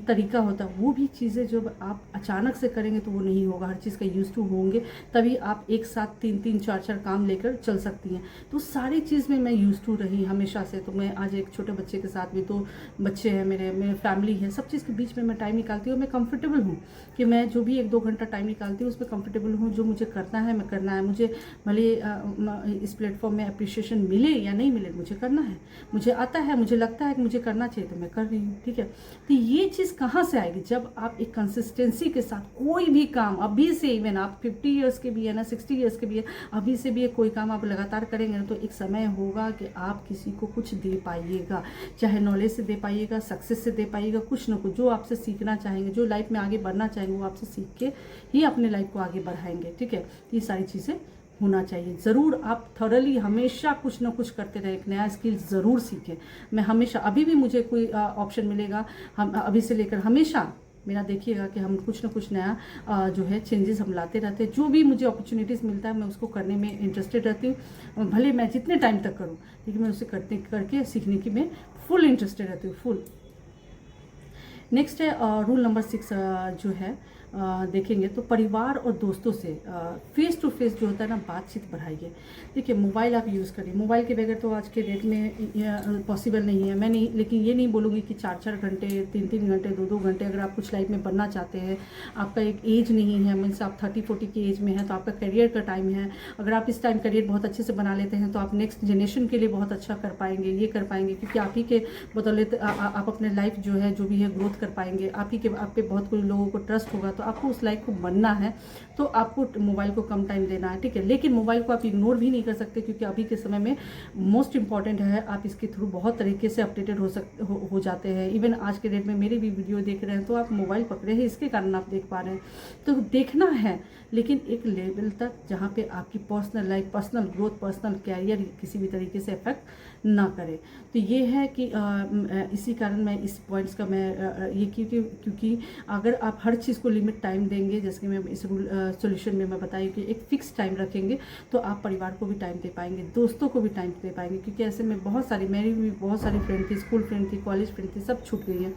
तरीका होता है। वो भी चीज़ें जब आप अचानक से करेंगे तो वो नहीं होगा, हर चीज़ का यूज टू होंगे, तभी आप एक साथ 3-3 4-4 काम लेकर चल सकती हैं। तो सारी चीज़ में मैं यूज टू रही हमेशा से। तो मैं आज एक छोटे बच्चे के साथ भी, 2 बच्चे हैं मेरे फैमिली है, सब चीज़ के बीच में मैं टाइम निकालती हूँ। मैं कंफर्टेबल हूँ कि मैं जो भी 1-2 घंटा टाइम निकालती हूँ उसमें कंफर्टेबल हूँ। जो मुझे करना है मैं करना है, मुझे भले इस प्लेटफॉर्म में अप्रिशिएशन मिले या नहीं मिले, मुझे करना है, मुझे आता है, मुझे लगता है कि मुझे करना चाहिए तो मैं कर रही हूँ। ठीक है, तो ये चीज़ कहाँ से आएगी? जब आप एक कंसिस्टेंसी के साथ कोई भी काम अभी से, इवन आप 50 ईयर्स के भी है ना, 60 ईयर्स के भी है, अभी से भी कोई काम आप लगातार करेंगे ना, तो एक समय होगा कि आप किसी को कुछ दे पाइएगा, चाहे नॉलेज से दे पाइएगा, सक्सेस से दे पाइएगा, कुछ ना कुछ जो आपसे सीखना चाहेंगे, जो लाइफ में आगे बढ़ना चाहेंगे, वो आपसे सीख के ही अपने लाइफ को आगे बढ़ाएंगे। ठीक है, ये सारी चीज़ें होना चाहिए। ज़रूर आप थॉरली हमेशा कुछ ना कुछ करते रहे, एक नया स्किल ज़रूर सीखें। मैं हमेशा, अभी भी मुझे कोई ऑप्शन मिलेगा, हम अभी से लेकर हमेशा मेरा देखिएगा कि हम कुछ ना कुछ नया जो है चेंजेस हम लाते रहते हैं। जो भी मुझे अपॉर्चुनिटीज़ मिलता है मैं उसको करने में इंटरेस्टेड रहती हूँ, भले मैं जितने टाइम तक करूँ, लेकिन मैं उसे करके सीखने की मैं फुल इंटरेस्टेड रहती हूँ, फुल। नेक्स्ट है रूल नंबर 6 जो है देखेंगे तो परिवार और दोस्तों से फेस टू फेस जो होता है ना, बातचीत बढ़ाइए। देखिए, मोबाइल आप यूज़ करिए, मोबाइल के बगैर तो आज के डेट में पॉसिबल नहीं है। मैं नहीं, लेकिन ये नहीं बोलूँगी कि 4-4 घंटे, 3-3 घंटे, 2-2 घंटे। अगर आप कुछ लाइफ में बनना चाहते हैं, आपका एक एज नहीं है, मीन्स आप 30-40 की एज में हैं, तो आपका करियर का टाइम है। अगर आप इस टाइम करियर बहुत अच्छे से बना लेते हैं तो आप नेक्स्ट जनरेशन के लिए बहुत अच्छा कर पाएंगे, ये कर पाएंगे, क्योंकि आप ही के बदौलत आप अपने लाइफ जो है, जो भी है, ग्रोथ कर पाएंगे। आप पे बहुत कुछ लोगों को ट्रस्ट होगा, तो आपको उस लाइफ को बनना है, तो आपको मोबाइल को कम टाइम देना है। ठीक है, लेकिन मोबाइल को आप इग्नोर भी नहीं कर सकते, क्योंकि अभी के समय में मोस्ट इंपॉर्टेंट है, आप इसके थ्रू बहुत तरीके से अपडेटेड हो जाते हैं। इवन आज के डेट में मेरी भी वीडियो देख रहे हैं तो आप मोबाइल पकड़े हैं, इसके कारण आप देख पा रहे हैं। तो देखना है, लेकिन एक लेवल तक जहाँ पे आपकी personal life, personal growth, personal career किसी भी तरीके से इफेक्ट ना करे। तो ये है कि इसी कारण मैं इस पॉइंट्स का मैं ये क्योंकि अगर आप हर चीज़ को लिमिट टाइम देंगे, जैसे कि मैं इस रूल सोल्यूशन में मैं बताई कि एक फिक्स टाइम रखेंगे, तो आप परिवार को भी टाइम दे पाएंगे, दोस्तों को भी टाइम दे पाएंगे। क्योंकि ऐसे में बहुत सारी, मेरी भी बहुत सारी फ्रेंड थी, स्कूल फ्रेंड थी, कॉलेज फ्रेंड थी, सब छूट गई हैं।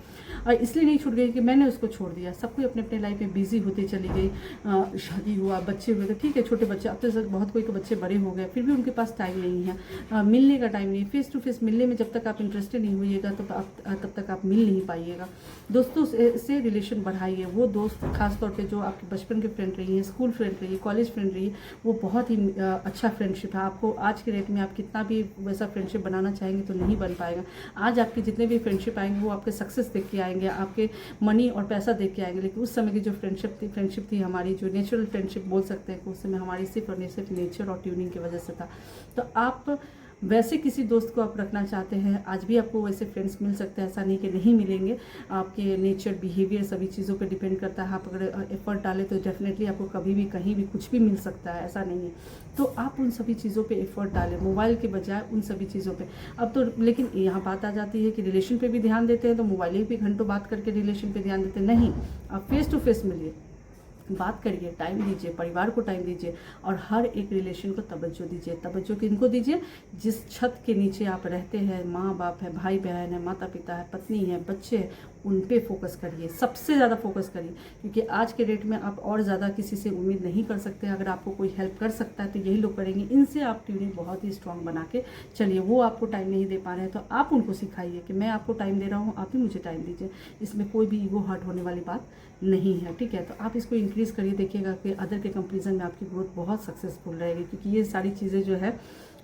और इसलिए नहीं छूट गई कि मैंने उसको छोड़ दिया, सब कोई अपने अपने लाइफ में बिजी होते चली गई, शादी हुआ, बच्चे हुए, तो ठीक है, छोटे बच्चे, अब तो बहुत कोई के बच्चे बड़े हो गए, फिर भी उनके पास टाइम नहीं है, मिलने का टाइम नहीं। फेस टू फेस मिलने में जब तक आप इंटरेस्टेड नहीं होइएगा तो तब तक आप मिल नहीं पाइएगा। दोस्तों से रिलेशन बढ़ाइए। वो दोस्त खास तौर पे जो आपके बचपन के फ्रेंड रही है, स्कूल फ्रेंड रही है, कॉलेज फ्रेंड रही है, वो बहुत ही अच्छा फ्रेंडशिप है। आपको आज के डेट में आप कितना भी वैसा फ्रेंडशिप बनाना चाहेंगे तो नहीं बन पाएगा। आज आपके जितने भी फ्रेंडशिप आएंगे वो आपके सक्सेस देख के आएंगे, आपके मनी और पैसा देख के आएंगे, लेकिन उस समय की जो फ्रेंडशिप थी हमारी, जो नेचुरल फ्रेंडशिप बोल सकते हैं, उस समय हमारी सिर्फ और सिर्फ नेचर और ट्यूनिंग की वजह से था। तो आप वैसे किसी दोस्त को आप रखना चाहते हैं, आज भी आपको वैसे फ्रेंड्स मिल सकते हैं, ऐसा नहीं कि नहीं मिलेंगे। आपके नेचर, बिहेवियर, सभी चीज़ों पे डिपेंड करता है। आप अगर एफर्ट डालें तो डेफिनेटली आपको कभी भी कहीं भी कुछ भी मिल सकता है, ऐसा नहीं है। तो आप उन सभी चीज़ों पे एफर्ट डालें, मोबाइल के बजाय उन सभी चीज़ों पे। अब तो लेकिन यहाँ बात आ जाती है कि रिलेशन पे भी ध्यान देते हैं तो मोबाइल पे घंटों बात करके रिलेशन पे ध्यान देते हैं। नहीं, आप फेस टू फेस मिलिए, बात करिए, टाइम दीजिए, परिवार को टाइम दीजिए और हर एक रिलेशन को तवज्जो दीजिए। तवज्जो किनको दीजिए? जिस छत के नीचे आप रहते हैं, माँ बाप है, भाई बहन है, माता पिता है, पत्नी है, बच्चे हैं, उन पे फोकस करिए, सबसे ज़्यादा फोकस करिए। क्योंकि आज के डेट में आप और ज़्यादा किसी से उम्मीद नहीं कर सकते। अगर आपको कोई हेल्प कर सकता है तो यही लोग करेंगे। इनसे आप ट्यूनिंग बहुत ही स्ट्रांग बना के चलिए। वो आपको टाइम नहीं दे पा रहे हैं तो आप उनको सिखाइए कि मैं आपको टाइम दे रहा हूँ, आप भी मुझे टाइम दीजिए। इसमें कोई भी ईगो हर्ट होने वाली बात नहीं है, ठीक है। तो आप इसको इंक्रीज़ करिए, देखिएगा कि अदर के कंपेरिजन में आपकी ग्रोथ बहुत सक्सेसफुल रहेगी। क्योंकि ये सारी चीज़ें जो है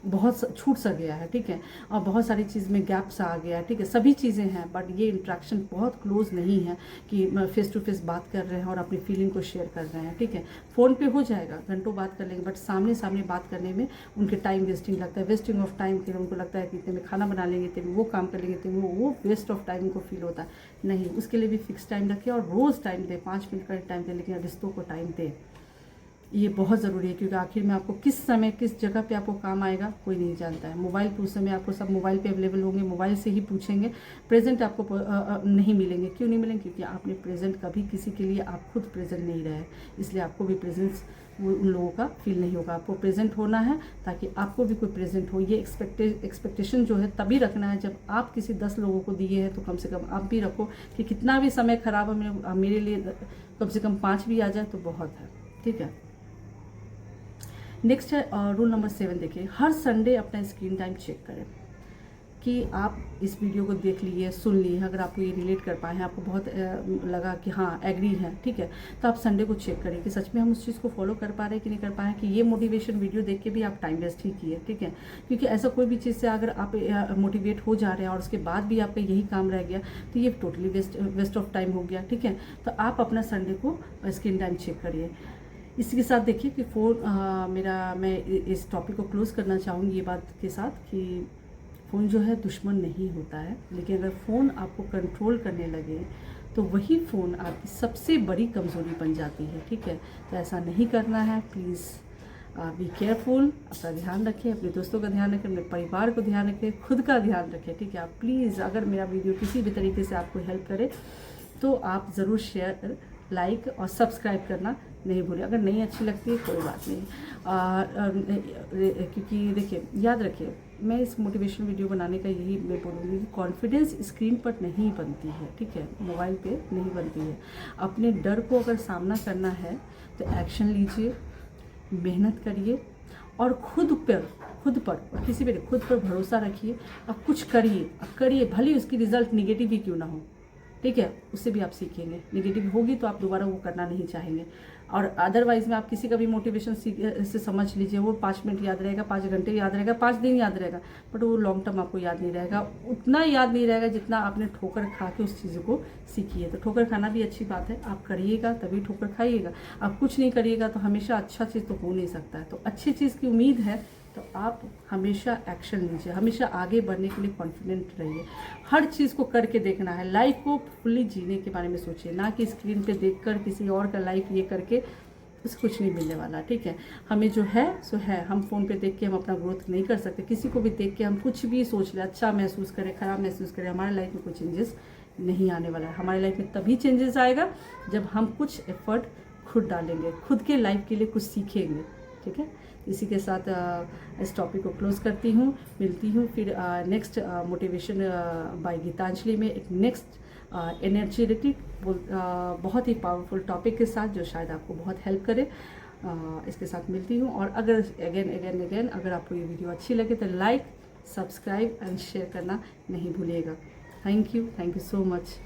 बहुत छूट सा गया है, ठीक है, और बहुत सारी चीज़ में गैप्स आ गया है, ठीक है। सभी चीज़ें हैं बट ये इंट्रैक्शन बहुत क्लोज नहीं है कि फेस टू फेस बात कर रहे हैं और अपनी फीलिंग को शेयर कर रहे हैं, ठीक है। फ़ोन पे हो जाएगा, घंटों बात कर लेंगे, बट सामने सामने बात करने में उनके टाइम वेस्टिंग लगता है, वेस्टिंग ऑफ टाइम के उनको लगता है कि इतने में खाना बना लेंगे, इतने में वो काम कर लेंगे, इतने में वो वेस्ट ऑफ टाइम उनको फील होता है। नहीं, उसके लिए भी फिक्स टाइम रखिए और रोज़ टाइम दें, 5 मिनट का टाइम दें, लेकिन रिश्तों को टाइम दें। ये बहुत ज़रूरी है क्योंकि आखिर में आपको किस समय किस जगह पे आपको काम आएगा कोई नहीं जानता है। मोबाइल पे उस समय आपको सब मोबाइल पे अवेलेबल होंगे, मोबाइल से ही पूछेंगे, प्रेजेंट आपको नहीं मिलेंगे। क्यों नहीं मिलेंगे? क्योंकि आपने प्रेजेंट कभी किसी के लिए आप खुद प्रेजेंट नहीं रहे, इसलिए आपको भी प्रेजेंस उन लोगों का फील नहीं होगा। आपको प्रेजेंट होना है ताकि आपको भी कोई प्रेजेंट हो। ये एक्सपेक्टेशन जो है तभी रखना है जब आप किसी 10 लोगों को दिए हैं तो कम से कम आप भी रखो कि कितना भी समय खराब है मेरे लिए कम से कम 5 भी आ जाए तो बहुत है, ठीक है। नेक्स्ट है रूल नंबर 7। देखिए, हर संडे अपना स्क्रीन टाइम चेक करें कि आप इस वीडियो को देख लिए, सुन लिए, अगर आपको ये रिलेट कर पाए हैं, आपको बहुत लगा कि हाँ एग्री है, ठीक है, तो आप संडे को चेक करें कि सच में हम उस चीज़ को फॉलो कर पा रहे हैं कि नहीं कर पाए हैं, कि ये मोटिवेशन वीडियो देख के भी आप टाइम वेस्ट ही किए, ठीक है। क्योंकि ऐसा कोई भी चीज़ से अगर आप मोटिवेट हो जा रहे हैं और उसके बाद भी आपका यही काम रह गया तो ये टोटली वेस्ट ऑफ टाइम हो गया, ठीक है। तो आप अपना संडे को स्क्रीन टाइम चेक करिए। इसी के साथ देखिए कि मैं इस टॉपिक को क्लोज करना चाहूँगी ये बात के साथ कि फ़ोन जो है दुश्मन नहीं होता है, लेकिन अगर फ़ोन आपको कंट्रोल करने लगे तो वही फ़ोन आपकी सबसे बड़ी कमज़ोरी बन जाती है, ठीक है। तो ऐसा नहीं करना है, प्लीज़ बी केयरफुल, अपना ध्यान रखें, अपने दोस्तों का ध्यान रखें, अपने परिवार को ध्यान रखें, खुद का ध्यान रखें, ठीक है। आप प्लीज़, अगर मेरा वीडियो किसी भी तरीके से आपको हेल्प करे तो आप ज़रूर शेयर, लाइक और सब्सक्राइब करना नहीं भूलें। अगर नहीं अच्छी लगती है कोई बात नहीं, क्योंकि देखिए, याद रखिए, मैं इस मोटिवेशन वीडियो बनाने का यही मैं बोलूँगी कि कॉन्फिडेंस स्क्रीन पर नहीं बनती है, ठीक है, मोबाइल पे नहीं बनती है। अपने डर को अगर सामना करना है तो एक्शन लीजिए, मेहनत करिए और खुद पर और किसी पे खुद पर भरोसा रखिए। अब कुछ करिए, भले उसकी रिजल्ट निगेटिव ही क्यों ना हो, ठीक है, उससे भी आप सीखेंगे। नेगेटिव होगी तो आप दोबारा वो करना नहीं चाहेंगे। और अदरवाइज में आप किसी का भी मोटिवेशन से समझ लीजिए, वो 5 मिनट याद रहेगा, 5 घंटे याद रहेगा, 5 दिन याद रहेगा, बट वो लॉन्ग टर्म आपको याद नहीं रहेगा। उतना याद नहीं रहेगा जितना आपने ठोकर खा के उस चीज़ को सीखी है। तो ठोकर खाना भी अच्छी बात है, आप करिएगा तभी ठोकर खाइएगा। आप कुछ नहीं करिएगा तो हमेशा अच्छा चीज़ तो हो नहीं सकता है। तो अच्छी चीज़ की उम्मीद है तो आप हमेशा एक्शन लीजिए, हमेशा आगे बढ़ने के लिए कॉन्फिडेंट रहिए। हर चीज़ को करके देखना है, लाइफ को फुल्ली जीने के बारे में सोचिए, ना कि स्क्रीन पे देखकर किसी और का लाइफ ये करके उससे कुछ नहीं मिलने वाला, ठीक है। हमें जो है सो है, हम फ़ोन पे देख के हम अपना ग्रोथ नहीं कर सकते। किसी को भी देख के हम कुछ भी सोच लें, अच्छा महसूस करें, ख़राब महसूस करें, हमारे लाइफ में कोई चेंजेस नहीं आने वाला है। हमारे लाइफ में तभी चेंजेस आएगा जब हम कुछ एफर्ट खुद डालेंगे, खुद के लाइफ के लिए कुछ सीखेंगे, ठीक है। इसी के साथ इस टॉपिक को क्लोज करती हूँ, मिलती हूँ फिर नेक्स्ट मोटिवेशन बाय गीतांजलि में एक नेक्स्ट एनर्जेटिक बहुत ही पावरफुल टॉपिक के साथ जो शायद आपको बहुत हेल्प करे। इसके साथ मिलती हूँ। और अगर अगेन अगर आपको ये वीडियो अच्छी लगे तो लाइक, सब्सक्राइब एंड शेयर करना नहीं भूलिएगा। Thank you so much.